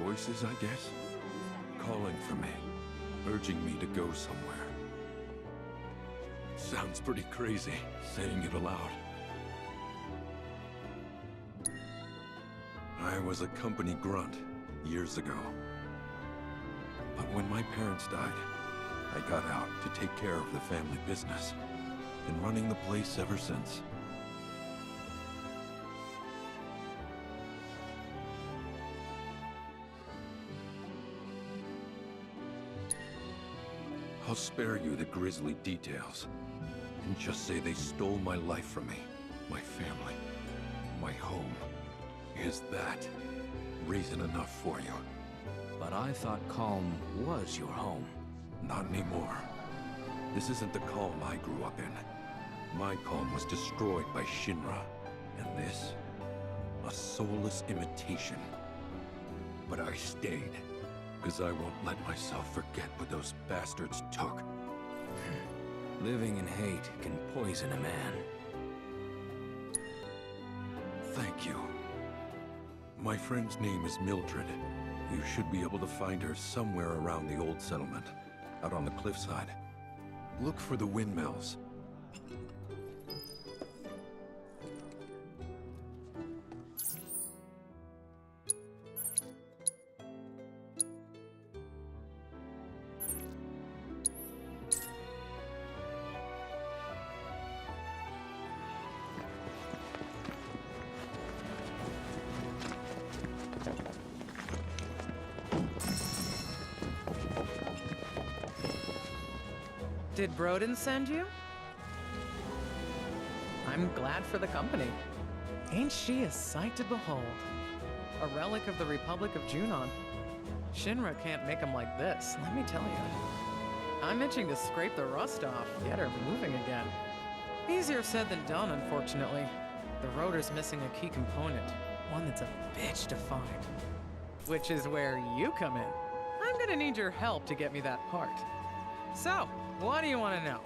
voices, I guess. calling for me, urging me to go somewhere. Sounds pretty crazy, saying it aloud. I was a company grunt years ago. But when my parents died, I got out to take care of the family business. Been running the place ever since. I'll spare you the grisly details, and just say they stole my life from me, my family, my home. Is that reason enough for you? But I thought Calm was your home. Not anymore. This isn't the Calm I grew up in. My Calm was destroyed by Shinra, and this, a soulless imitation. But I stayed, because I won't let myself forget what those bastards took. Living in hate can poison a man. Thank you. My friend's name is Mildred. You should be able to find her somewhere around the old settlement, out on the cliffside. Look for the windmills. Did Broden send you? I'm glad for the company. Ain't she a sight to behold? A relic of the Republic of Junon. Shinra can't make them like this, let me tell you. I'm itching to scrape the rust off, get her moving again. Easier said than done, unfortunately. The rotor's missing a key component, one that's a bitch to find. Which is where you come in. I'm gonna need your help to get me that part. So, what do you want to know?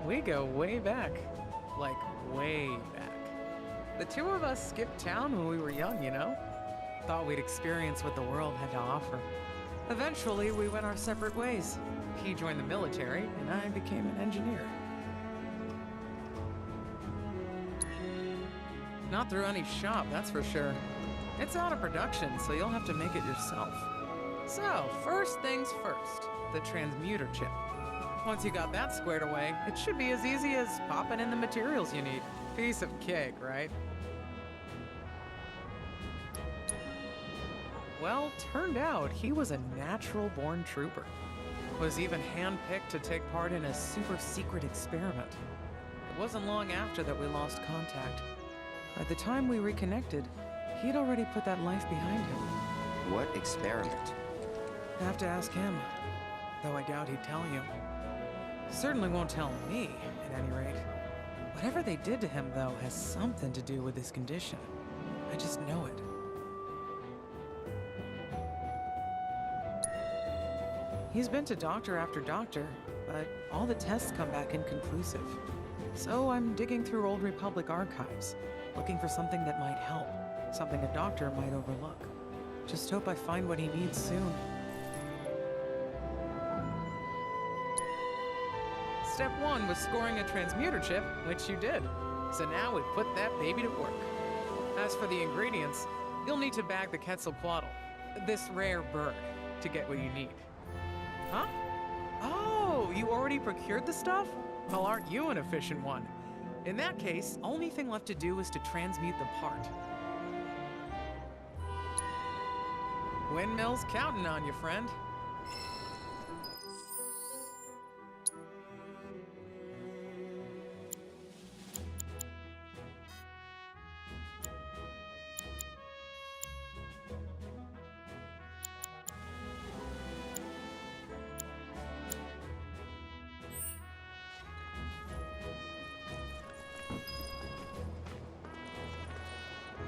We go way back. Like, way back. The two of us skipped town when we were young, you know? Thought we'd experience what the world had to offer. Eventually, we went our separate ways. He joined the military, and I became an engineer. Not through any shop, that's for sure. It's out of production, so you'll have to make it yourself. So, first things first, the transmuter chip. Once you got that squared away, it should be as easy as popping in the materials you need. Piece of cake, right? Well, turned out he was a natural-born trooper. Was even handpicked to take part in a super-secret experiment. It wasn't long after that we lost contact. By the time we reconnected, he'd already put that life behind him. What experiment? Have to ask him, though I doubt he'd tell you. Certainly won't tell me, at any rate. Whatever they did to him, though, has something to do with his condition. I just know it. He's been to doctor after doctor, but all the tests come back inconclusive. So I'm digging through old Republic archives, looking for something that might help, something a doctor might overlook. Just hope I find what he needs soon. Step 1 was scoring a transmuter chip, which you did. So now we put that baby to work. As for the ingredients, you'll need to bag the Quetzalcoatl, this rare bird, to get what you need. Huh? Oh, you already procured the stuff? Well, aren't you an efficient one? In that case, only thing left to do is to transmute the part. Windmill's counting on you, friend.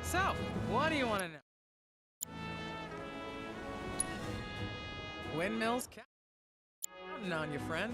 So, what do you want to know? Windmills counting on you, friend.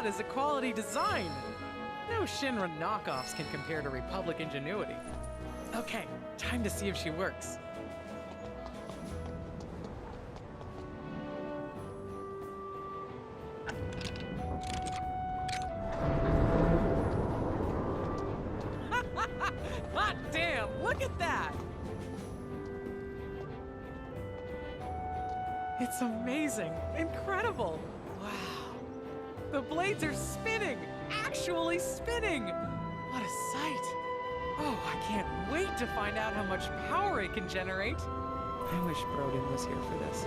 That is a quality design! No Shinra knockoffs can compare to Republic ingenuity. Okay, time to see if she works. Hot damn, look at that! It's amazing, incredible. Wow. The blades are spinning, actually spinning. What a sight. Oh, I can't wait to find out how much power it can generate. I wish Broden was here for this.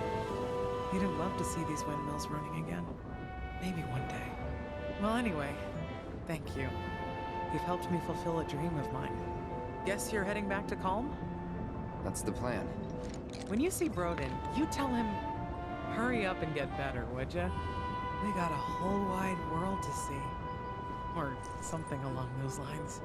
He'd have loved to see these windmills running again. Maybe one day. Well, anyway, thank you. You've helped me fulfill a dream of mine. Guess you're heading back to Calm? That's the plan. When you see Broden, you tell him, hurry up and get better, would ya? We got a whole wide world to see. Or something along those lines.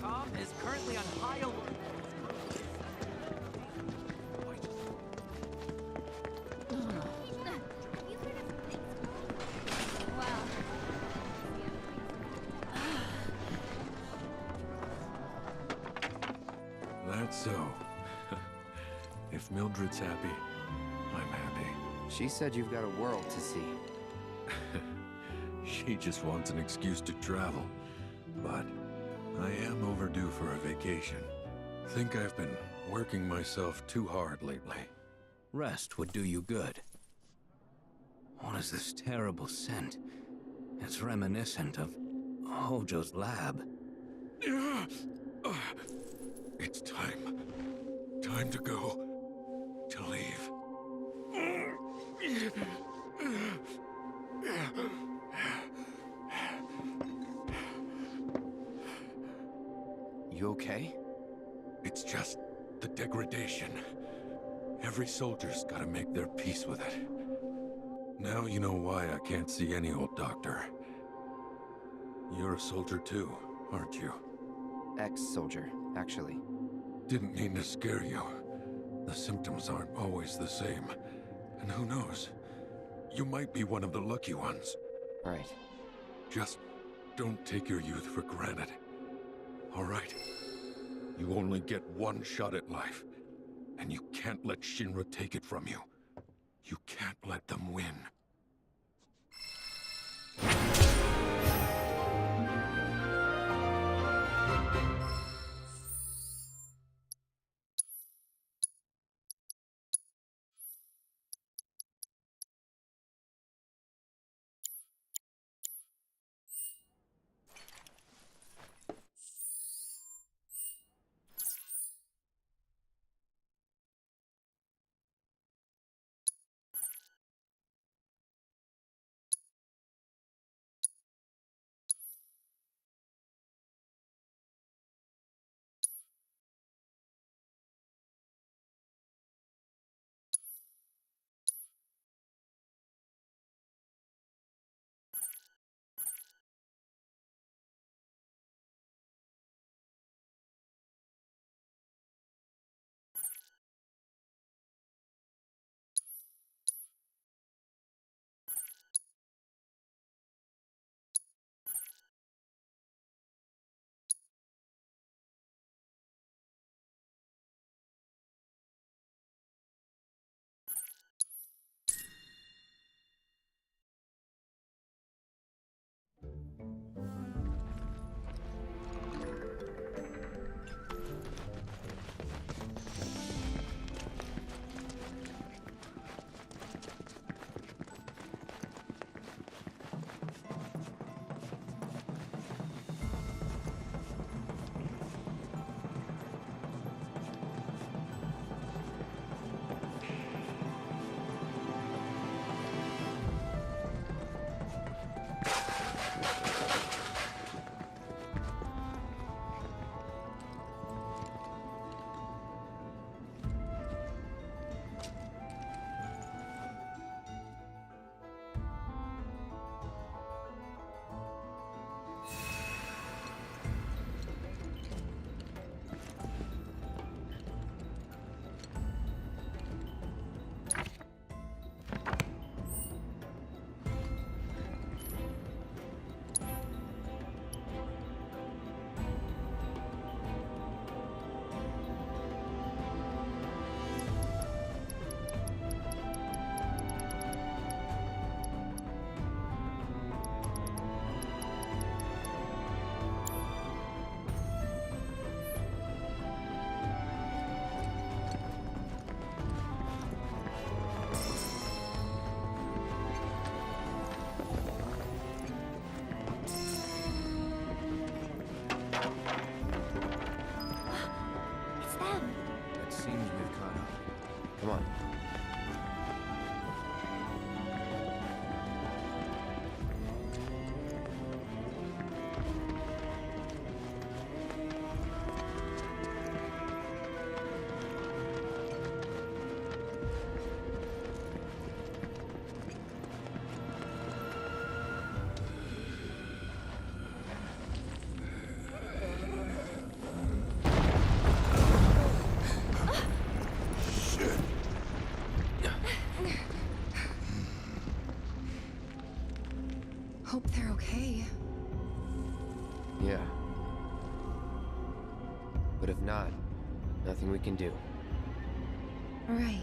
Calm is currently on high alert. That's so. If Mildred's happy, I'm happy. She said you've got a world to see. She just wants an excuse to travel. But I am overdue for a vacation. Think I've been working myself too hard lately. Rest would do you good. What is this terrible scent? It's reminiscent of Hojo's lab. It's time. Time to go. To leave. You okay? It's just the degradation. Every soldier's gotta make their peace with it. Now you know why I can't see any old doctor. You're a soldier too, aren't you? Ex-soldier, actually. Didn't mean to scare you. The symptoms aren't always the same. And who knows? You might be one of the lucky ones. Right. Just don't take your youth for granted. All right? You only get one shot at life. And you can't let Shinra take it from you. You can't let them win. Come on. Hope they're okay. Yeah. But if not, nothing we can do. Right.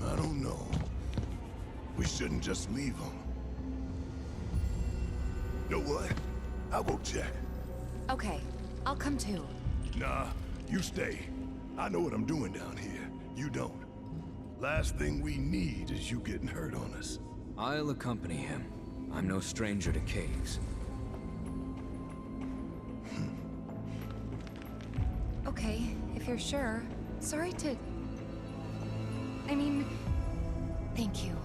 I don't know. We shouldn't just leave them. Know what? I'll go check. Okay, I'll come too. Nah, you stay. I know what I'm doing down here. You don't. Last thing we need is you getting hurt on us. I'll accompany him. I'm no stranger to caves. Okay, if you're sure. Sorry to... I mean... Thank you.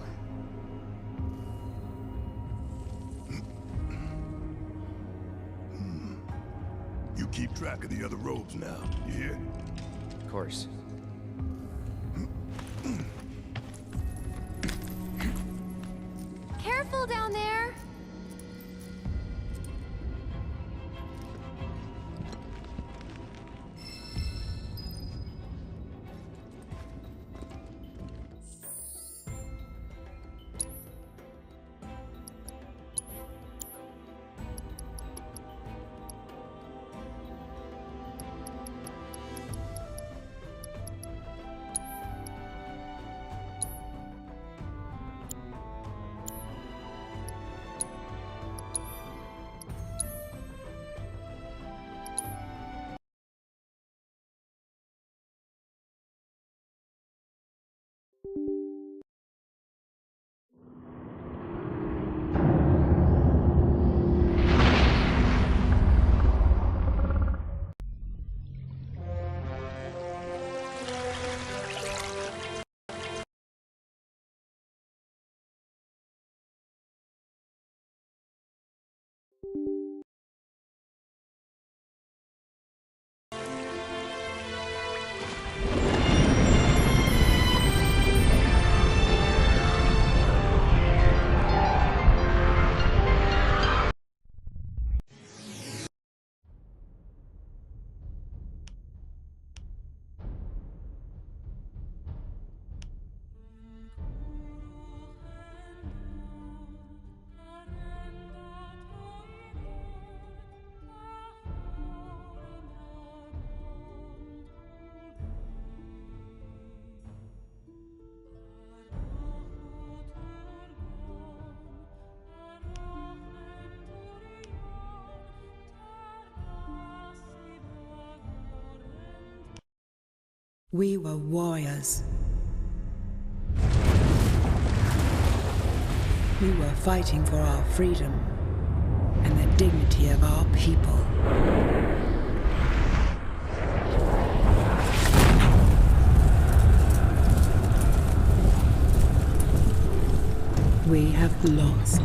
You keep track of the other robes now, you hear? Of course. Careful down there! We were warriors. We were fighting for our freedom and the dignity of our people. We have lost.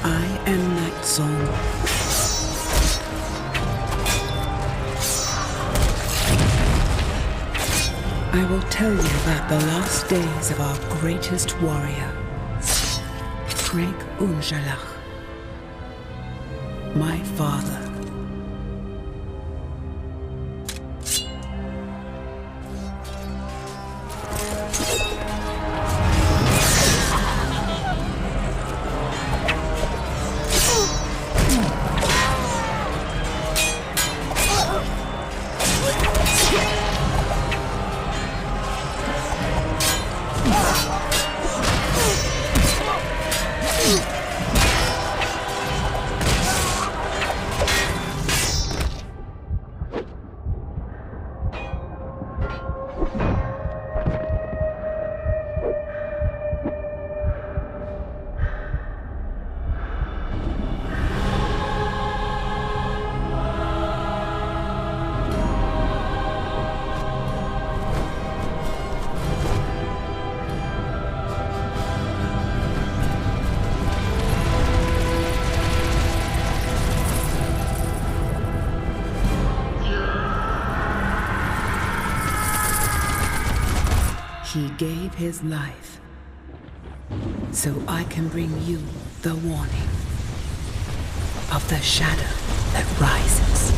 I am that song. I will tell you about the last days of our greatest warrior, Greg Unjalach, my father. He gave his life so I can bring you the warning of the shadow that rises.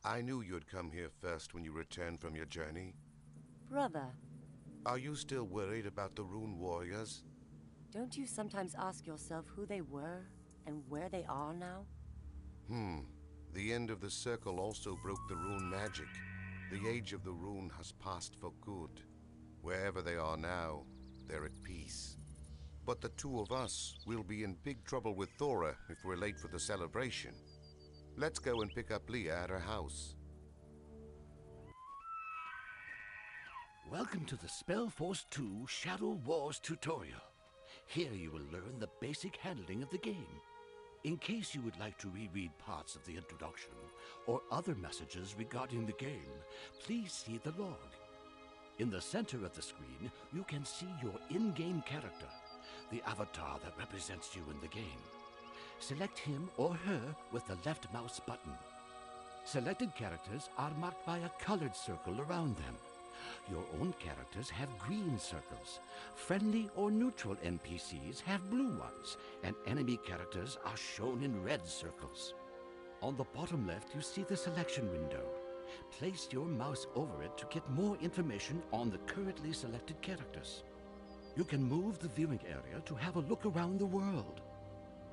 I knew you'd come here first when you returned from your journey. Brother, Are you still worried about the Rune Warriors? don't you sometimes ask yourself who they were and where they are now? The end of the circle also broke the Rune magic. The age of the Rune has passed for good. Wherever they are now, they're at peace. But the two of us will be in big trouble with Thora if we're late for the celebration. Let's go and pick up Leah at her house. Welcome to the Spellforce 2 Shadow Wars tutorial. Here you will learn the basic handling of the game. In case you would like to reread parts of the introduction or other messages regarding the game, please see the log. In the center of the screen, you can see your in-game character, the avatar that represents you in the game. Select him or her with the left mouse button. Selected characters are marked by a colored circle around them. Your own characters have green circles. Friendly or neutral NPCs have blue ones, and enemy characters are shown in red circles. On the bottom left, you see the selection window. Place your mouse over it to get more information on the currently selected characters. You can move the viewing area to have a look around the world.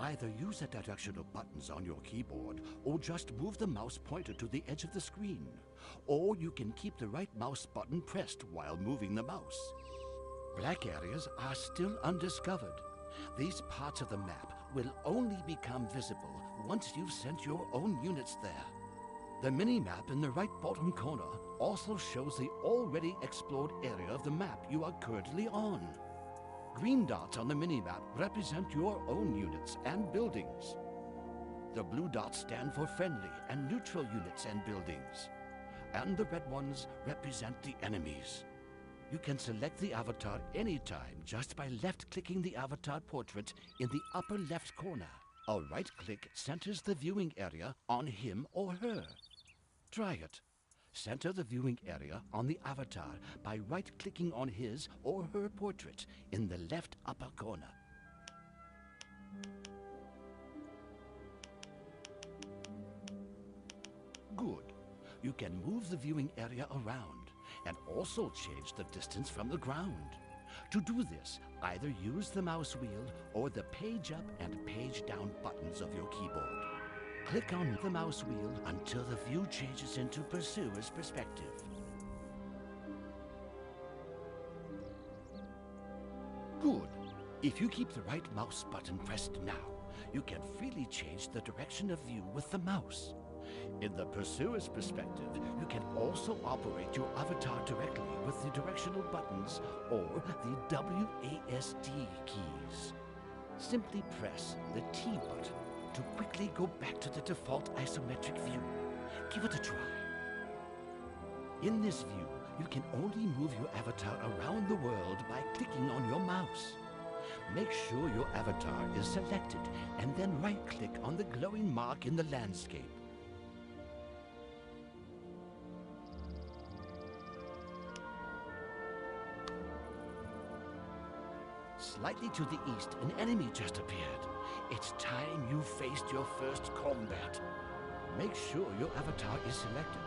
Either use the directional buttons on your keyboard, or just move the mouse pointer to the edge of the screen. Or you can keep the right mouse button pressed while moving the mouse. Black areas are still undiscovered. These parts of the map will only become visible once you've sent your own units there. The mini-map in the right bottom corner also shows the already explored area of the map you are currently on. Green dots on the minimap represent your own units and buildings. The blue dots stand for friendly and neutral units and buildings. And the red ones represent the enemies. You can select the avatar anytime just by left-clicking the avatar portrait in the upper left corner. A right-click centers the viewing area on him or her. Try it. Center the viewing area on the avatar by right-clicking on his or her portrait in the left upper corner. Good. You can move the viewing area around and also change the distance from the ground. To do this, either use the mouse wheel or the page up and page down buttons of your keyboard. Click on the mouse wheel until the view changes into Pursuer's perspective. Good. If you keep the right mouse button pressed now, you can freely change the direction of view with the mouse. In the Pursuer's perspective, you can also operate your avatar directly with the directional buttons or the WASD keys. Simply press the T button to quickly go back to the default isometric view. Give it a try. In this view, you can only move your avatar around the world by clicking on your mouse. Make sure your avatar is selected and then right-click on the glowing mark in the landscape. Slightly to the east, an enemy just appeared. It's time you faced your first combat. Make sure your avatar is selected,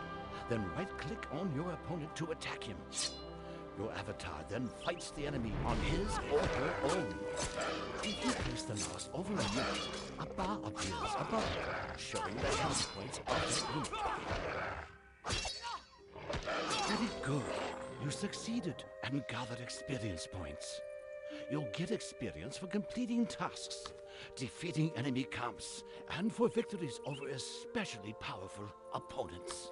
then right-click on your opponent to attack him. Your avatar then fights the enemy on his or her own. If you place the mouse over a unit, a bar appears above, showing the health points of the unit. Very good. You succeeded and gathered experience points. You'll get experience for completing tasks, defeating enemy camps, and for victories over especially powerful opponents.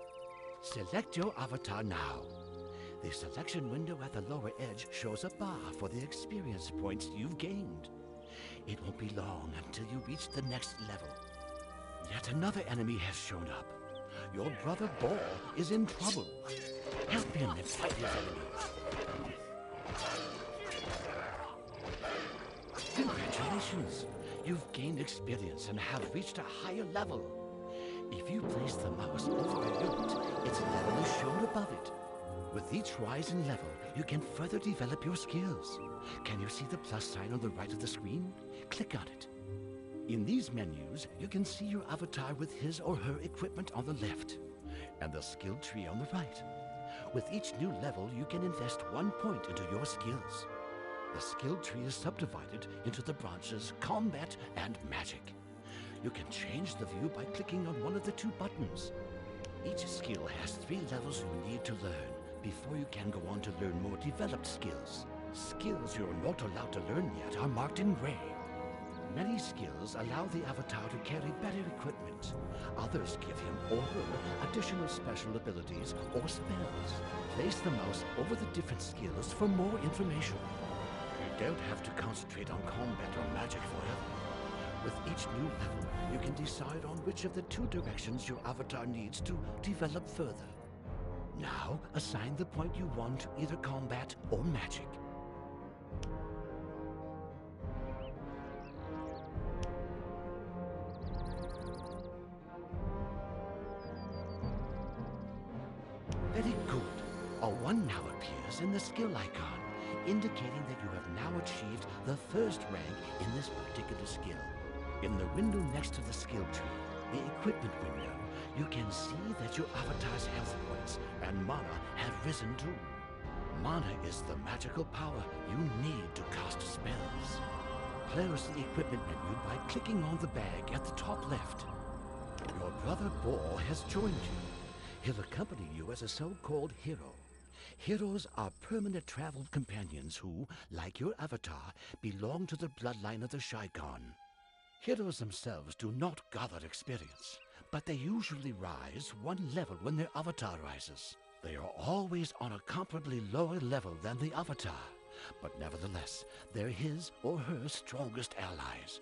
Select your avatar now. The selection window at the lower edge shows a bar for the experience points you've gained. It won't be long until you reach the next level. Yet another enemy has shown up. Your brother Ball is in trouble. Help him and fight his enemies. Congratulations! You've gained experience and have reached a higher level. If you place the mouse over a unit, its level is shown above it. With each rise in level, you can further develop your skills. Can you see the plus sign on the right of the screen? Click on it. In these menus, you can see your avatar with his or her equipment on the left, and the skill tree on the right. With each new level, you can invest 1 point into your skills. The skill tree is subdivided into the branches Combat and Magic. You can change the view by clicking on one of the 2 buttons. Each skill has 3 levels you need to learn before you can go on to learn more developed skills. Skills you're not allowed to learn yet are marked in gray. Many skills allow the avatar to carry better equipment. Others give him or her additional special abilities or spells. Place the mouse over the different skills for more information. You don't have to concentrate on combat or magic forever. With each new level, you can decide on which of the 2 directions your avatar needs to develop further. Now, assign the point you want to either combat or magic. Very good. A 1 now appears in the skill icon, indicating that you have now achieved the 1st rank in this particular skill. In the window next to the skill tree, the equipment window, you can see that your avatar's health points and mana have risen too. Mana is the magical power you need to cast spells. Close the equipment menu by clicking on the bag at the top left. Your brother Ball has joined you. He'll accompany you as a so-called hero. Heroes are permanent travel companions who, like your avatar, belong to the bloodline of the Shaikan. Heroes themselves do not gather experience, but they usually rise 1 level when their avatar rises. They are always on a comparably lower level than the avatar, but nevertheless, they're his or her strongest allies.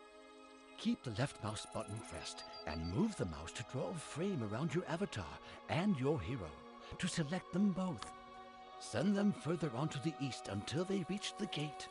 Keep the left mouse button pressed and move the mouse to draw a frame around your avatar and your hero to select them both. Send them further on to the east until they reach the gate.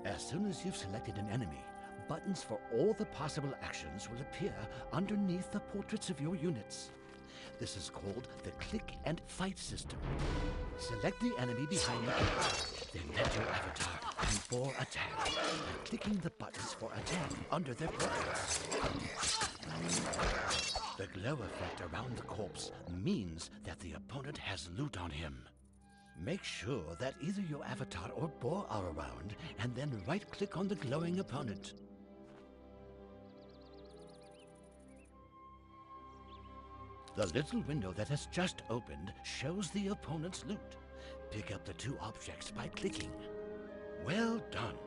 As soon as you've selected an enemy, buttons for all the possible actions will appear underneath the portraits of your units. This is called the click and fight system. Select the enemy behind you, then let your avatar come for attack by clicking the buttons for attack under their portraits. The glow effect around the corpse means that the opponent has loot on him. Make sure that either your avatar or boar are around, and then right-click on the glowing opponent. The little window that has just opened shows the opponent's loot. Pick up the 2 objects by clicking. Well done.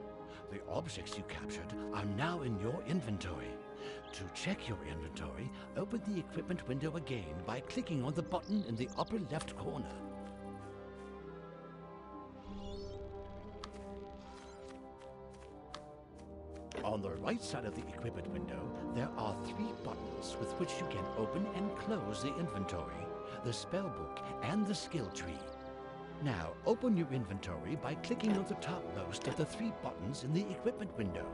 The objects you captured are now in your inventory. To check your inventory, open the equipment window again by clicking on the button in the upper left corner. On the right side of the equipment window, there are 3 buttons with which you can open and close the inventory, the spellbook, and the skill tree. Now, open your inventory by clicking on the topmost of the 3 buttons in the equipment window.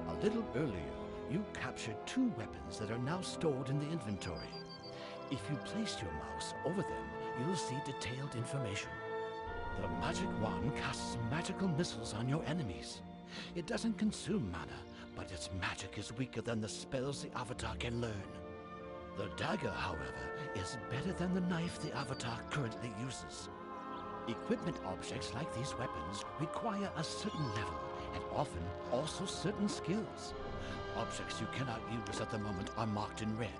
A little earlier, you captured 2 weapons that are now stored in the inventory. If you place your mouse over them, you'll see detailed information. The magic wand casts magical missiles on your enemies. It doesn't consume mana, but its magic is weaker than the spells the Avatar can learn. The dagger, however, is better than the knife the Avatar currently uses. Equipment objects like these weapons require a certain level, and often also certain skills. Objects you cannot use at the moment are marked in red.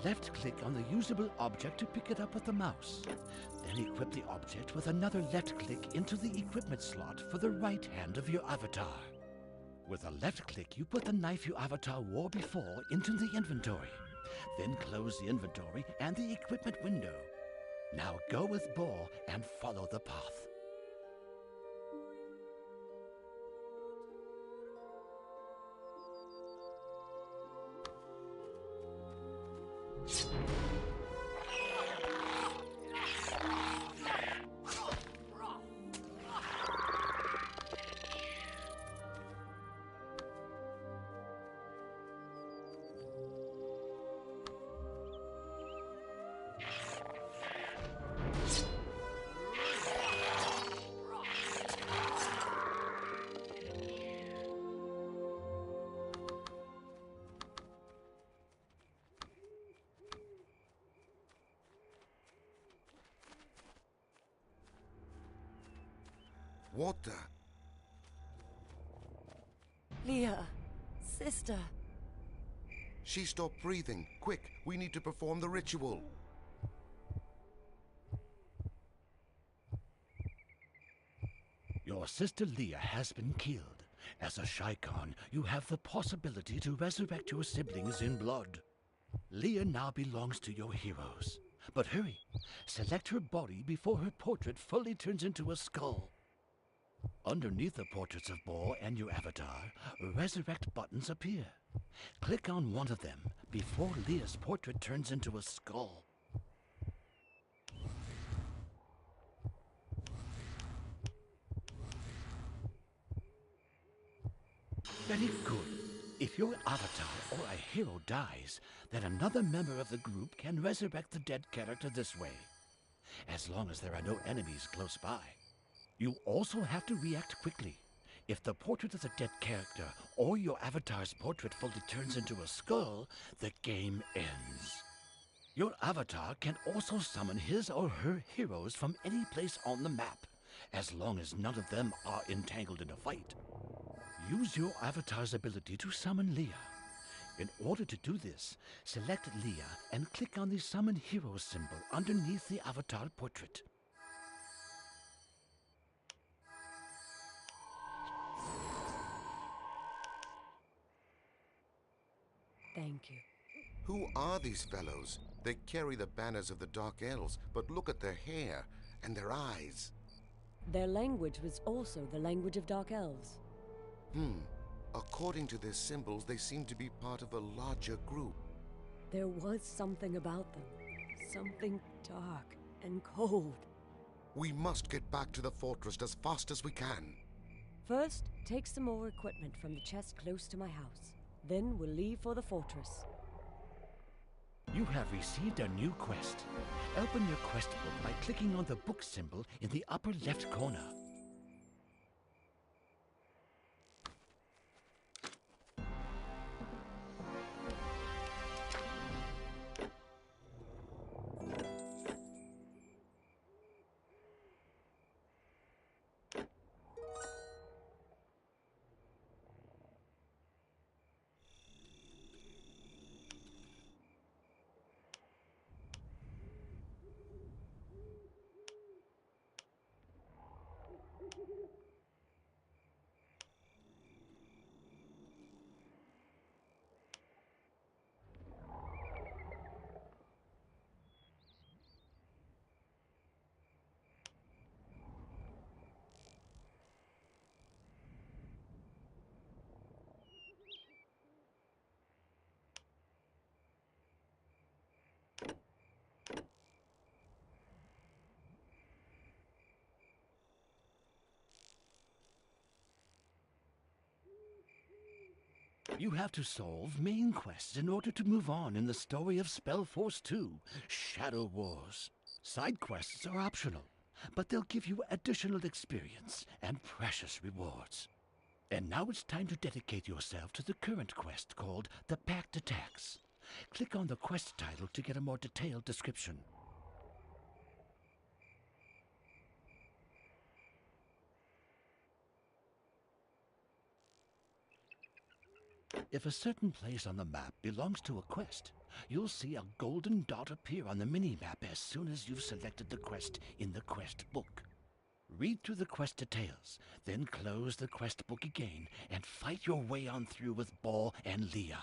Left-click on the usable object to pick it up with the mouse. Then equip the object with another left-click into the equipment slot for the right hand of your avatar. With a left-click, you put the knife your avatar wore before into the inventory. Then close the inventory and the equipment window. Now go with Bor and follow the path. What the? Leah, sister. She stopped breathing. Quick, we need to perform the ritual. Your sister Leah has been killed. As a Shikon, you have the possibility to resurrect your siblings in blood. Leah now belongs to your heroes. But hurry, select her body before her portrait fully turns into a skull. Underneath the portraits of Bor and your avatar, resurrect buttons appear. Click on one of them before Leah's portrait turns into a skull. Very good. If your avatar or a hero dies, then another member of the group can resurrect the dead character this way, as long as there are no enemies close by. You also have to react quickly. If the portrait of the dead character or your avatar's portrait fully turns into a skull, the game ends. Your avatar can also summon his or her heroes from any place on the map, as long as none of them are entangled in a fight. Use your avatar's ability to summon Leah. In order to do this, select Leah and click on the Summon Hero symbol underneath the avatar portrait. Thank you. Who are these fellows? They carry the banners of the Dark Elves, but look at their hair and their eyes. Their language was also the language of Dark Elves. According to their symbols, they seem to be part of a larger group. There was something about them. Something dark and cold. We must get back to the fortress as fast as we can. First, take some more equipment from the chest close to my house. Then we'll leave for the fortress. You have received a new quest. Open your quest book by clicking on the book symbol in the upper left corner. You have to solve main quests in order to move on in the story of Spellforce 2, Shadow Wars. Side quests are optional, but they'll give you additional experience and precious rewards. And now it's time to dedicate yourself to the current quest called The Pact Attacks. Click on the quest title to get a more detailed description. If a certain place on the map belongs to a quest, you'll see a golden dot appear on the mini-map as soon as you've selected the quest in the quest book. Read through the quest details, then close the quest book again and fight your way on through with Ball and Leah.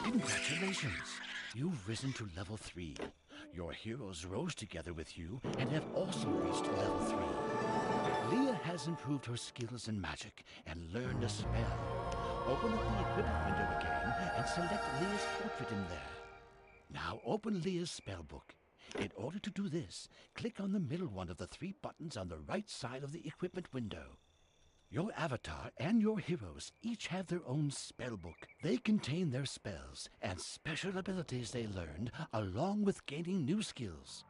Congratulations! You've risen to level 3. Your heroes rose together with you and have also reached level 3. Leah has improved her skills in magic and learned a spell. Open up the equipment window again and select Leah's portrait in there. Now open Leah's spellbook. In order to do this, click on the middle one of the 3 buttons on the right side of the equipment window. Your avatar and your heroes each have their own spellbook. They contain their spells and special abilities they learned, along with gaining new skills.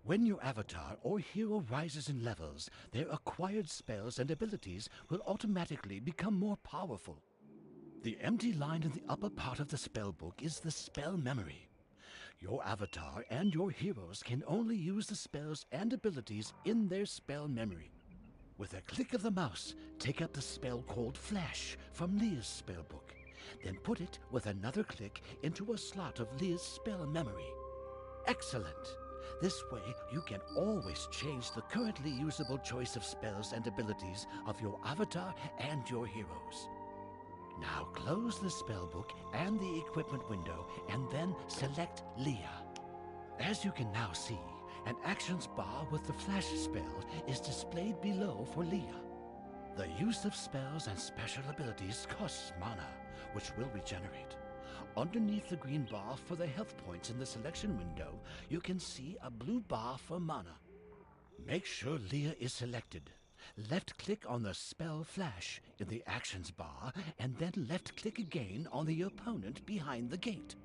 When your avatar or hero rises in levels, their acquired spells and abilities will automatically become more powerful. The empty line in the upper part of the spellbook is the spell memory. Your avatar and your heroes can only use the spells and abilities in their spell memory. With a click of the mouse, take out the spell called Flash from Leah's spellbook. Then put it, with another click, into a slot of Leah's spell memory. Excellent! This way, you can always change the currently usable choice of spells and abilities of your avatar and your heroes. Now close the spellbook and the equipment window, and then select Leah. As you can now see, an actions bar with the Flash spell is displayed below for Leah. The use of spells and special abilities costs mana, which will regenerate. Underneath the green bar for the health points in the selection window, you can see a blue bar for mana. Make sure Leah is selected. Left-click on the spell Flash in the actions bar, and then left-click again on the opponent behind the gate.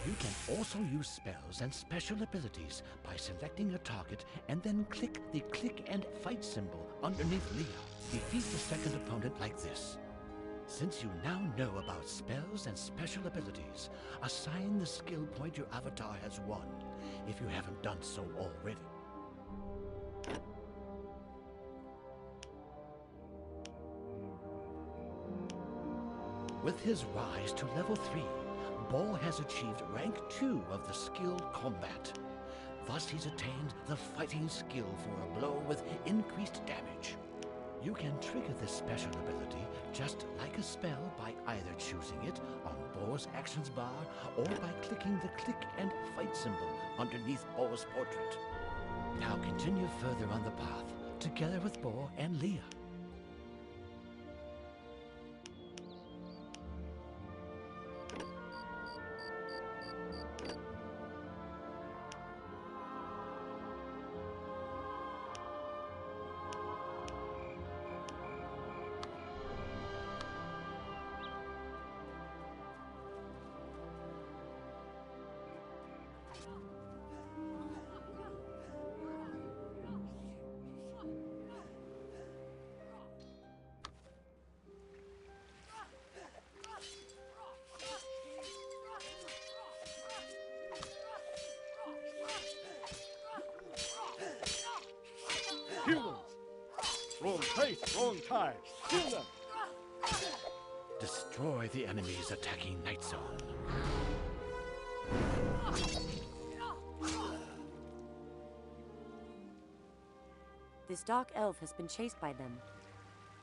You can also use spells and special abilities by selecting a target and then click the click and fight symbol underneath Leah. Defeat the second opponent like this. Since you now know about spells and special abilities, assign the skill point your avatar has won, if you haven't done so already. With his rise to level 3, Bo has achieved rank 2 of the skilled combat. Thus he's attained the fighting skill for a blow with increased damage. You can trigger this special ability just like a spell by either choosing it on Bo's actions bar or by clicking the click and fight symbol underneath Bo's portrait. Now continue further on the path, together with Bo and Leah. Kill them! Wrong place, wrong time. Kill them! Destroy the enemies attacking Night Zone. This dark elf has been chased by them.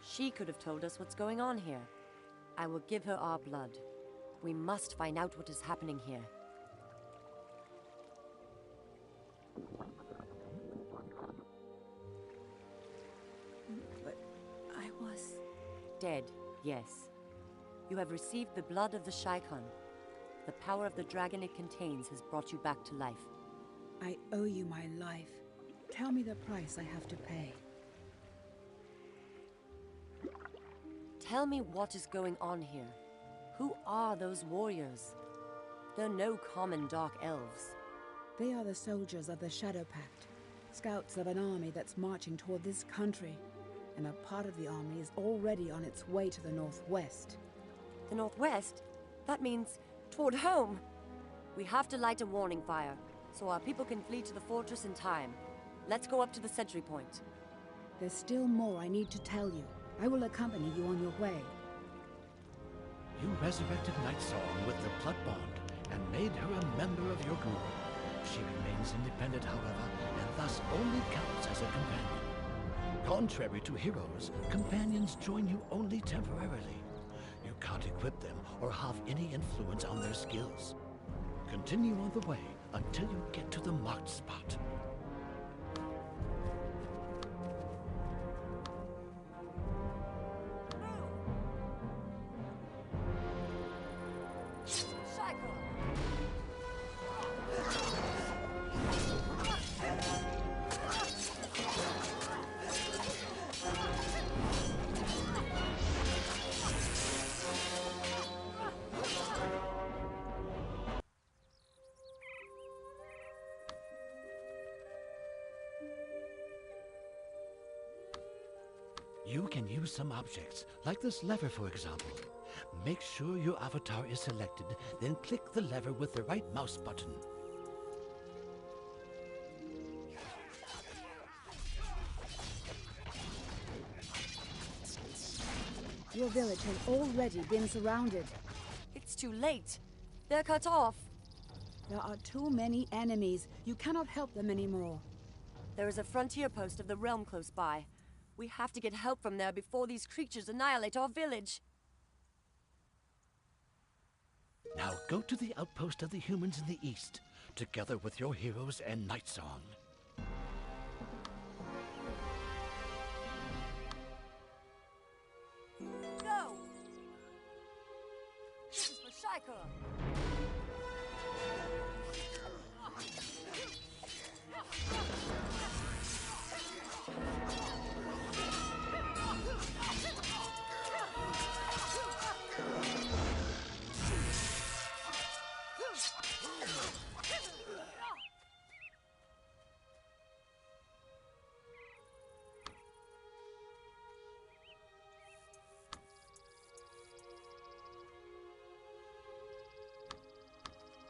She could have told us what's going on here. I will give her our blood. We must find out what is happening here. But I was... Dead, yes. You have received the blood of the Shaikhan. The power of the dragon it contains has brought you back to life. I owe you my life. Tell me the price I have to pay. Tell me what is going on here. Who are those warriors? They're no common dark elves. They are the soldiers of the Shadow Pact, scouts of an army that's marching toward this country, and a part of the army is already on its way to the northwest. The northwest? That means toward home. We have to light a warning fire, so our people can flee to the fortress in time. Let's go up to the sentry point. There's still more I need to tell you. I will accompany you on your way. You resurrected Night Song with the blood bond and made her a member of your group. She remains independent, however, and thus only counts as a companion. Contrary to heroes, companions join you only temporarily. You can't equip them or have any influence on their skills. Continue on the way until you get to the marked spot. You can use some objects, like this lever for example. Make sure your avatar is selected, then click the lever with the right mouse button. Your village has already been surrounded. It's too late. They're cut off. There are too many enemies. You cannot help them anymore. There is a frontier post of the realm close by. We have to get help from there before these creatures annihilate our village. Now go to the outpost of the humans in the east, together with your heroes and Night Song. Go! This is for Shaikhan.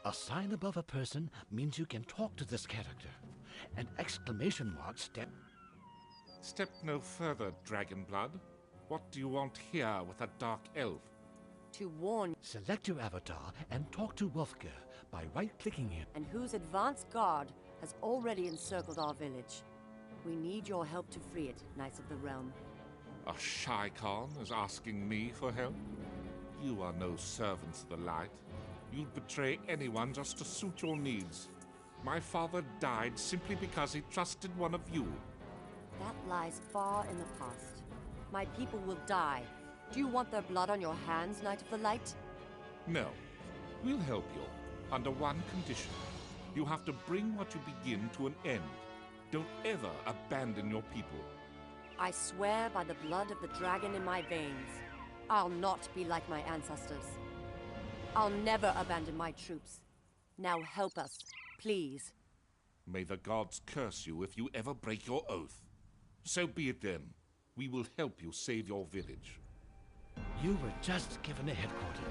A sign above a person means you can talk to this character. An exclamation mark step... Step no further, Dragon Blood. What do you want here with a dark elf? To warn. Select your avatar and talk to Wolfger by right-clicking him. And whose advanced guard has already encircled our village. We need your help to free it, Knights of the Realm. A shy Khan is asking me for help? You are no servants of the light. You'd betray anyone just to suit your needs. My father died simply because he trusted one of you. That lies far in the past. My people will die. Do you want their blood on your hands, Knight of the Light? No. We'll help you, under one condition. You have to bring what you begin to an end. Don't ever abandon your people. I swear by the blood of the dragon in my veins, I'll not be like my ancestors. I'll never abandon my troops. Now help us, please. May the gods curse you if you ever break your oath. So be it then. We will help you save your village. You were just given a headquarters.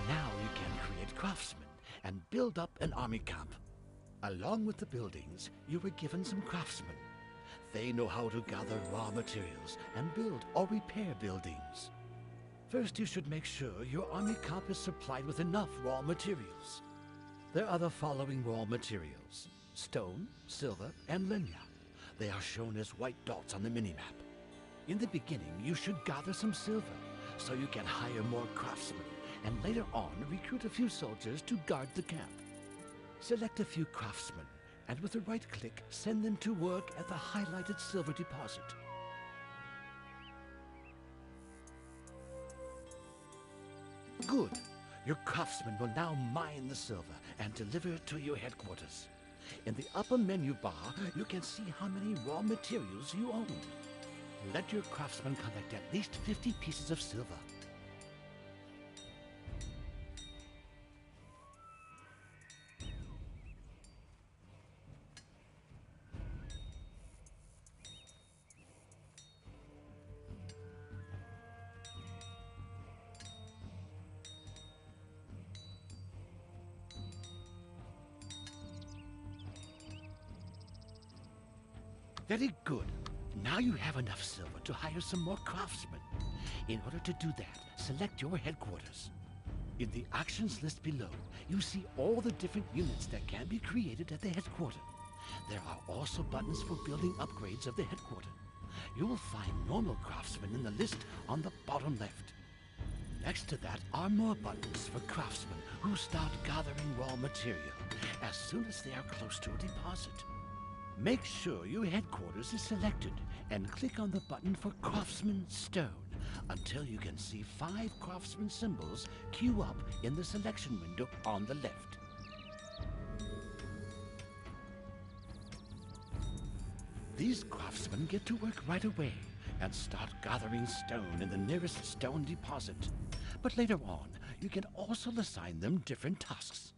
Now you can create craftsmen and build up an army camp. Along with the buildings, you were given some craftsmen. They know how to gather raw materials and build or repair buildings. First, you should make sure your army camp is supplied with enough raw materials. There are the following raw materials: stone, silver, and lenya. They are shown as white dots on the minimap. In the beginning, you should gather some silver, so you can hire more craftsmen, and later on recruit a few soldiers to guard the camp. Select a few craftsmen, and with a right-click, send them to work at the highlighted silver deposit. Good. Your craftsmen will now mine the silver and deliver it to your headquarters. In the upper menu bar, you can see how many raw materials you own. Let your craftsmen collect at least 50 pieces of silver. Very good. Now you have enough silver to hire some more craftsmen. In order to do that, select your headquarters. In the actions list below, you see all the different units that can be created at the headquarters. There are also buttons for building upgrades of the headquarters. You will find normal craftsmen in the list on the bottom left. Next to that are more buttons for craftsmen who start gathering raw material as soon as they are close to a deposit. Make sure your headquarters is selected and click on the button for Craftsman Stone until you can see 5 craftsman symbols queue up in the selection window on the left. These craftsmen get to work right away and start gathering stone in the nearest stone deposit. But later on, you can also assign them different tasks.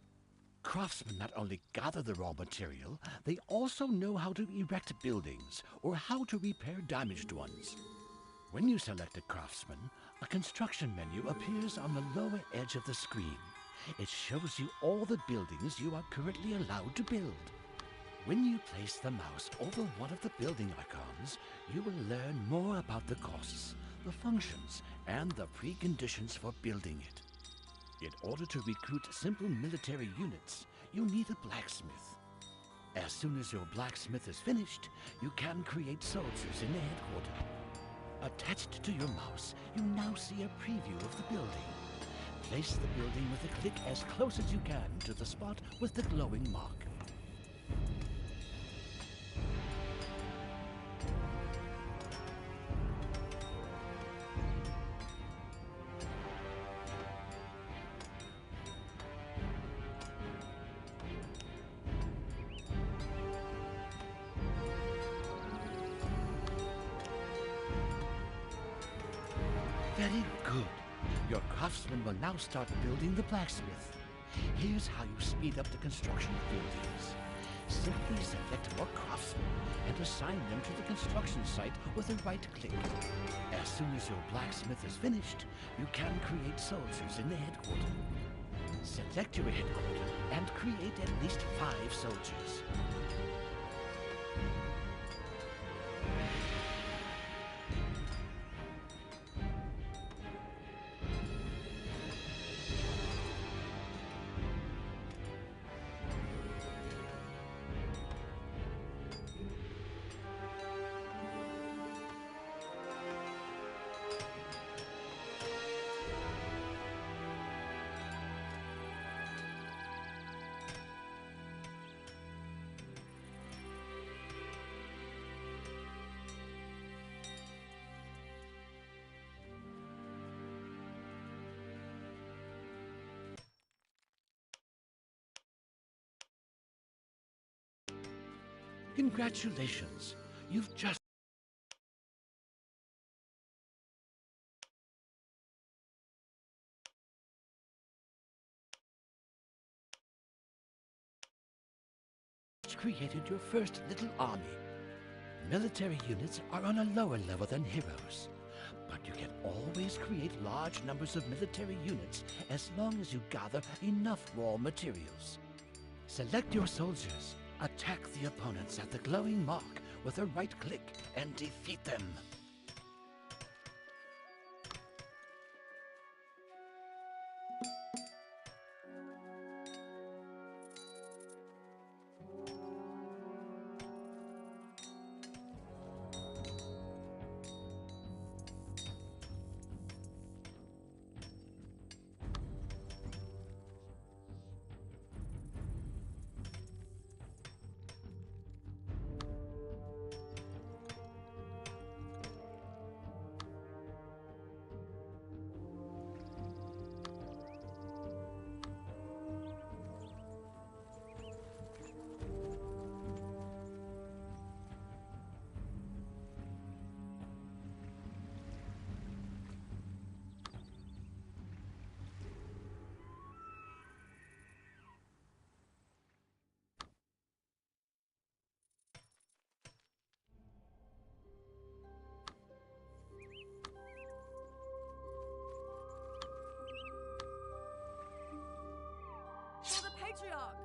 Craftsmen not only gather the raw material, they also know how to erect buildings or how to repair damaged ones. When you select a craftsman, a construction menu appears on the lower edge of the screen. It shows you all the buildings you are currently allowed to build. When you place the mouse over one of the building icons, you will learn more about the costs, the functions, and the preconditions for building it. In order to recruit simple military units, you need a blacksmith. As soon as your blacksmith is finished, you can create soldiers in the headquarters. Attached to your mouse, you now see a preview of the building. Place the building with a click as close as you can to the spot with the glowing mark. Very good. Your craftsmen will now start building the blacksmith. Here's how you speed up the construction of buildings. Simply select more craftsmen and assign them to the construction site with a right click. As soon as your blacksmith is finished, you can create soldiers in the headquarters. Select your headquarters and create at least 5 soldiers. Congratulations. You've just created your first little army. Military units are on a lower level than heroes, but you can always create large numbers of military units as long as you gather enough raw materials. Select your soldiers, attack the opponents at the glowing mark with a right click, and defeat them. For the Patriarch!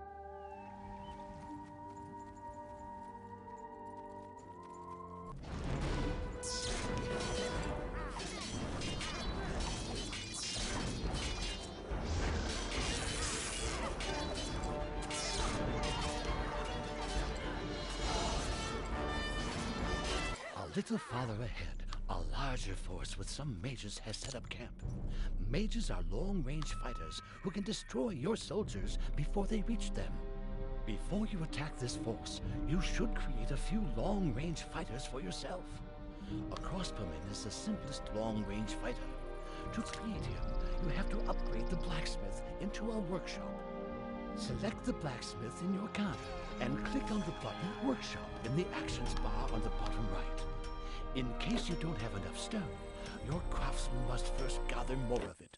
A little farther ahead, a larger force with some mages has set up camp. Mages are long-range fighters who can destroy your soldiers before they reach them. Before you attack this force, you should create a few long-range fighters for yourself. A crossbowman is the simplest long-range fighter. To create him, you have to upgrade the blacksmith into a workshop. Select the blacksmith in your counter and click on the button Workshop in the actions bar on the bottom right. In case you don't have enough stone, your craftsman must first gather more of it.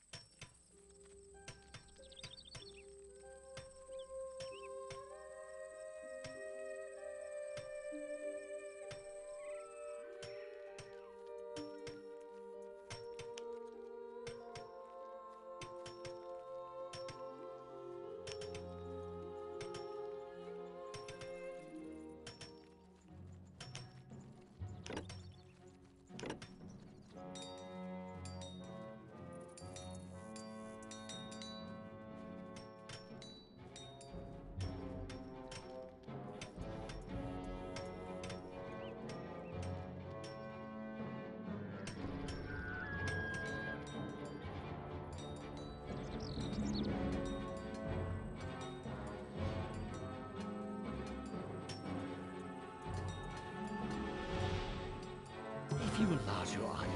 If you enlarge your army,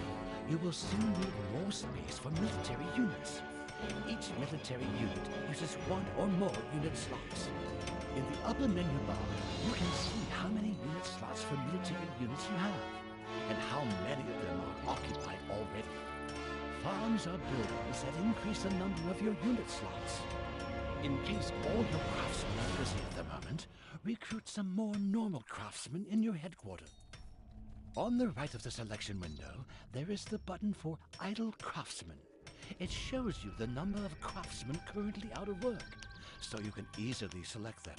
you will soon need more space for military units. Each military unit uses one or more unit slots. In the upper menu bar, you can see how many unit slots for military units you have, and how many of them are occupied already. Farms are buildings that increase the number of your unit slots. In case all your craftsmen are busy at the moment, recruit some more normal craftsmen in your headquarters. On the right of the selection window, there is the button for Idle Craftsmen. It shows you the number of craftsmen currently out of work, so you can easily select them.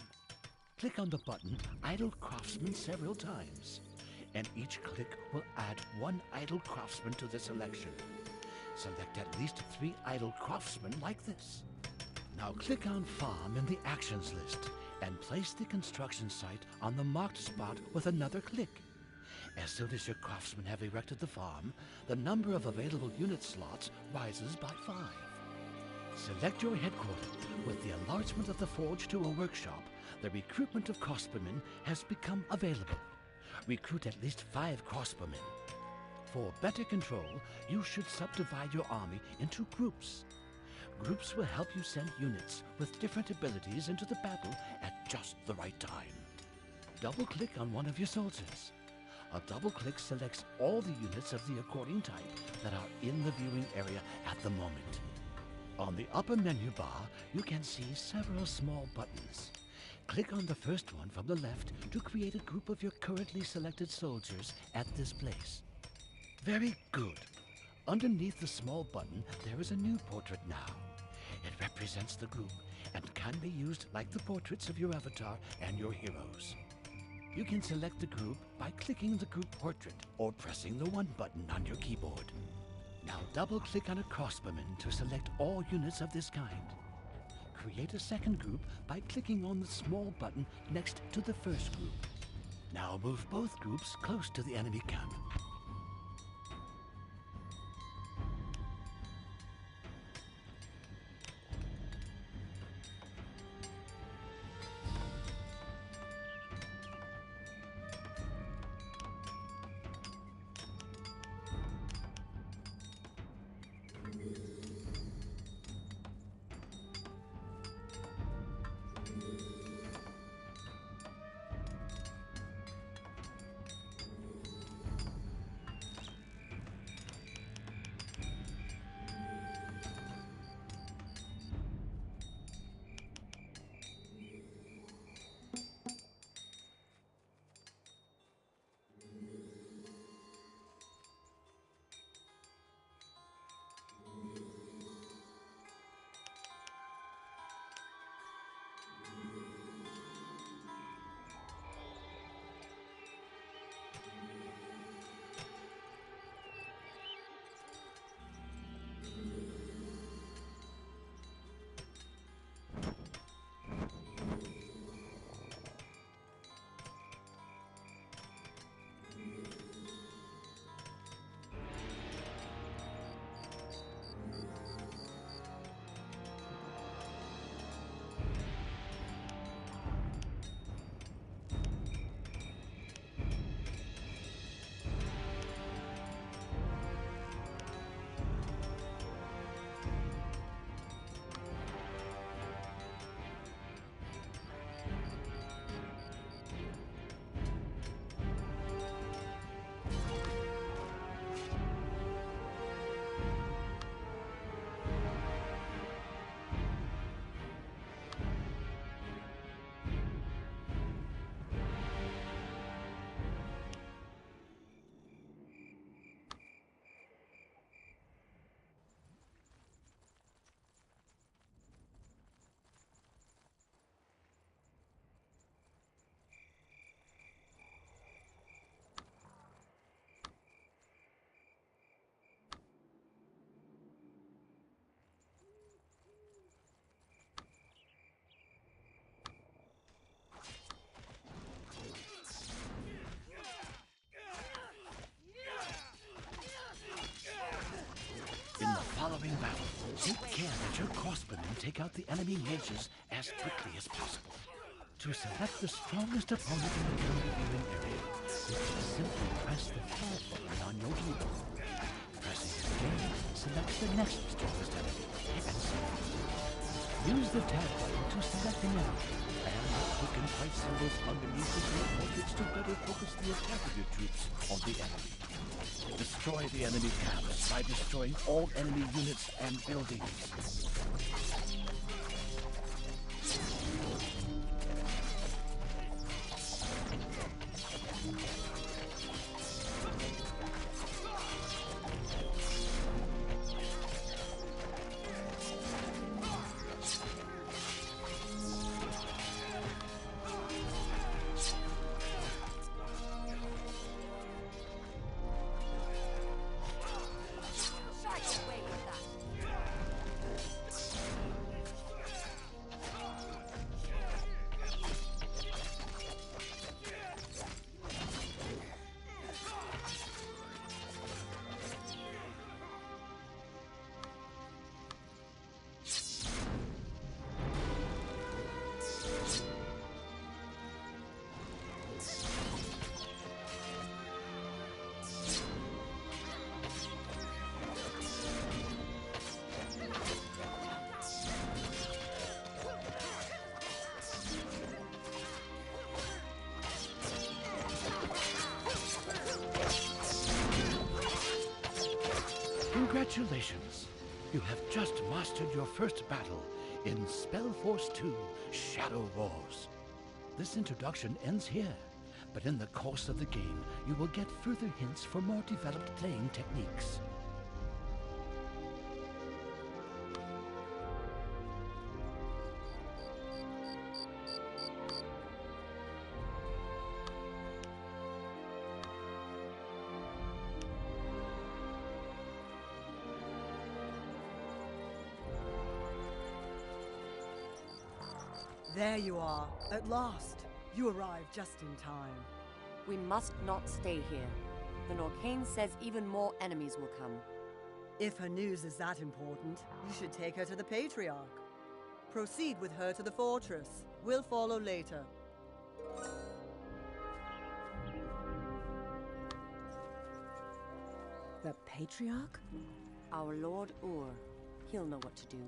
Click on the button Idle Craftsmen several times, and each click will add one idle craftsman to the selection. Select at least 3 idle craftsmen like this. Now click on Farm in the Actions list, and place the construction site on the marked spot with another click. As soon as your craftsmen have erected the farm, the number of available unit slots rises by 5. Select your headquarters. With the enlargement of the forge to a workshop, the recruitment of crossbowmen has become available. Recruit at least 5 crossbowmen. For better control, you should subdivide your army into groups. Groups will help you send units with different abilities into the battle at just the right time. double-click on one of your soldiers. A double-click selects all the units of the according type that are in the viewing area at the moment. On the upper menu bar, you can see several small buttons. Click on the first one from the left to create a group of your currently selected soldiers at this place. Very good. Underneath the small button, there is a new portrait now. It represents the group and can be used like the portraits of your avatar and your heroes. You can select the group by clicking the group portrait or pressing the 1 button on your keyboard. Now double-click on a crossbowman to select all units of this kind. Create a second group by clicking on the small button next to the first group. Now move both groups close to the enemy camp. In the following battle, take care that your crossbowmen take out the enemy mages as quickly as possible. To select the strongest opponent in the counter viewing area, simply press the tab button on your keyboard. Pressing it again selects the next strongest enemy, and so on. Use the tab button to select an enemy, and the click and white symbols underneath the group portraits to better focus the attack of your troops on the enemy. Destroy the enemy camps by destroying all enemy units and buildings. Congratulations! You have just mastered your first battle in Spellforce 2 Shadow Wars. This introduction ends here, but in the course of the game, you will get further hints for more developed playing techniques. There you are, at last. You arrived just in time. We must not stay here. The Norcane says even more enemies will come. If her news is that important, you should take her to the Patriarch. Proceed with her to the fortress. We'll follow later. The Patriarch? Our Lord Ur. He'll know what to do.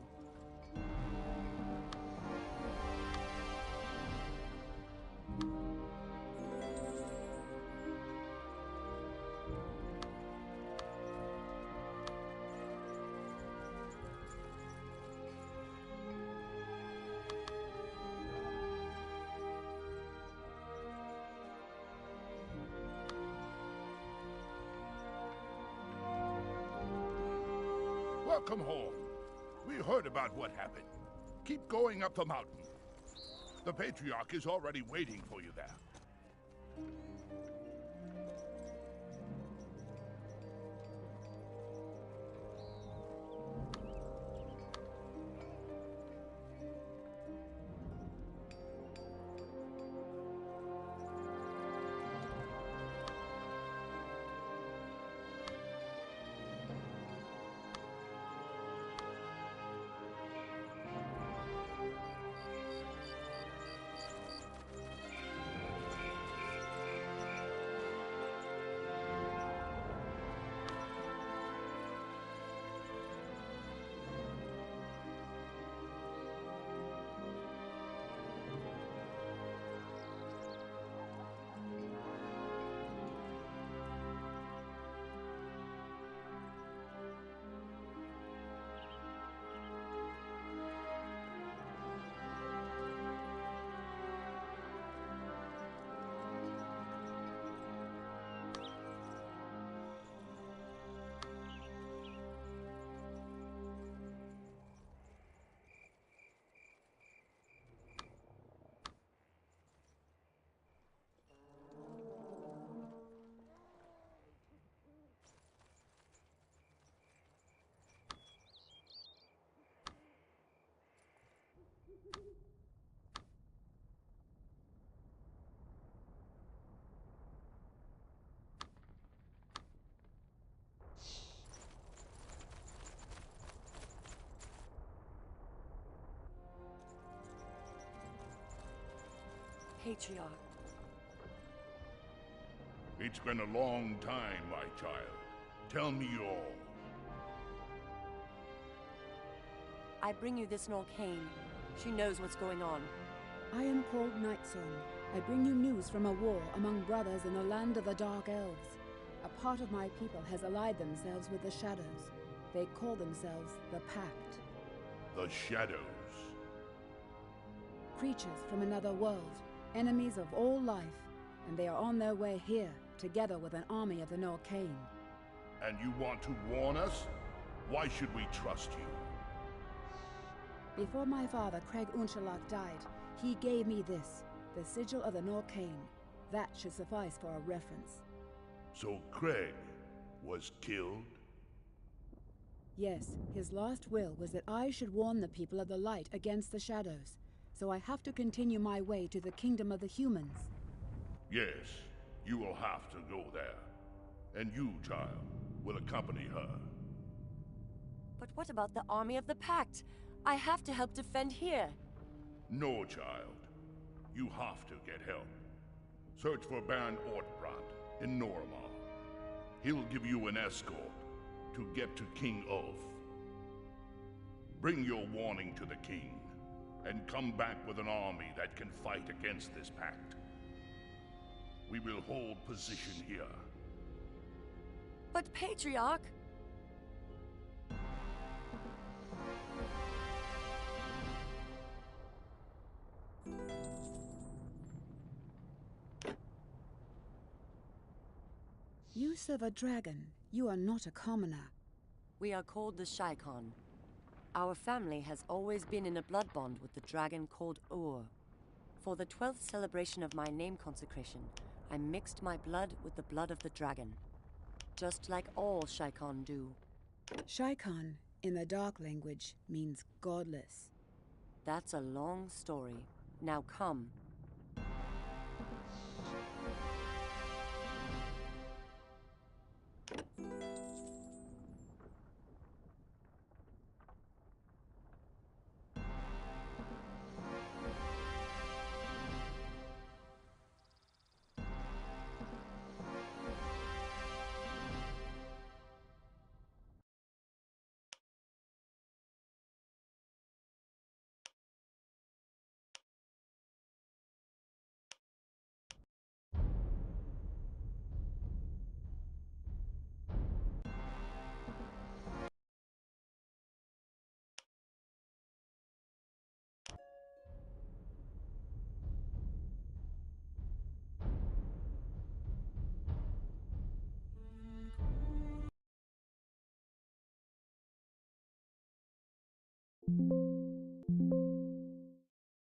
Welcome home. We heard about what happened. Keep going up the mountain. The Patriarch is already waiting for you there. Patriarch. It's been a long time, my child. Tell me all. I bring you this Norcane. She knows what's going on. I am called Nightsong. I bring you news from a war among brothers in the land of the Dark Elves. A part of my people has allied themselves with the Shadows. They call themselves the Pact. The Shadows. Creatures from another world, enemies of all life, and they are on their way here, together with an army of the Norcane. And you want to warn us? Why should we trust you? Before my father, Craig Unshalak, died, he gave me this, the sigil of the Norcane. That should suffice for a reference. So Craig was killed? Yes, his last will was that I should warn the people of the light against the Shadows. So I have to continue my way to the kingdom of the humans. Yes, you will have to go there. And you, child, will accompany her. But what about the army of the Pact? I have to help defend here. No, child. You have to get help. Search for Baron Ortbrand in Normal. He'll give you an escort to get to King Ulf. Bring your warning to the king, and come back with an army that can fight against this pact. We will hold position here. But Patriarch... You serve a dragon. You are not a commoner. We are called the Shaikon. Our family has always been in a blood bond with the dragon called Ur. For the 12th celebration of my name consecration, I mixed my blood with the blood of the dragon. Just like all Shaikon do. Shaikon, in the dark language, means godless. That's a long story. Now come. Thank you.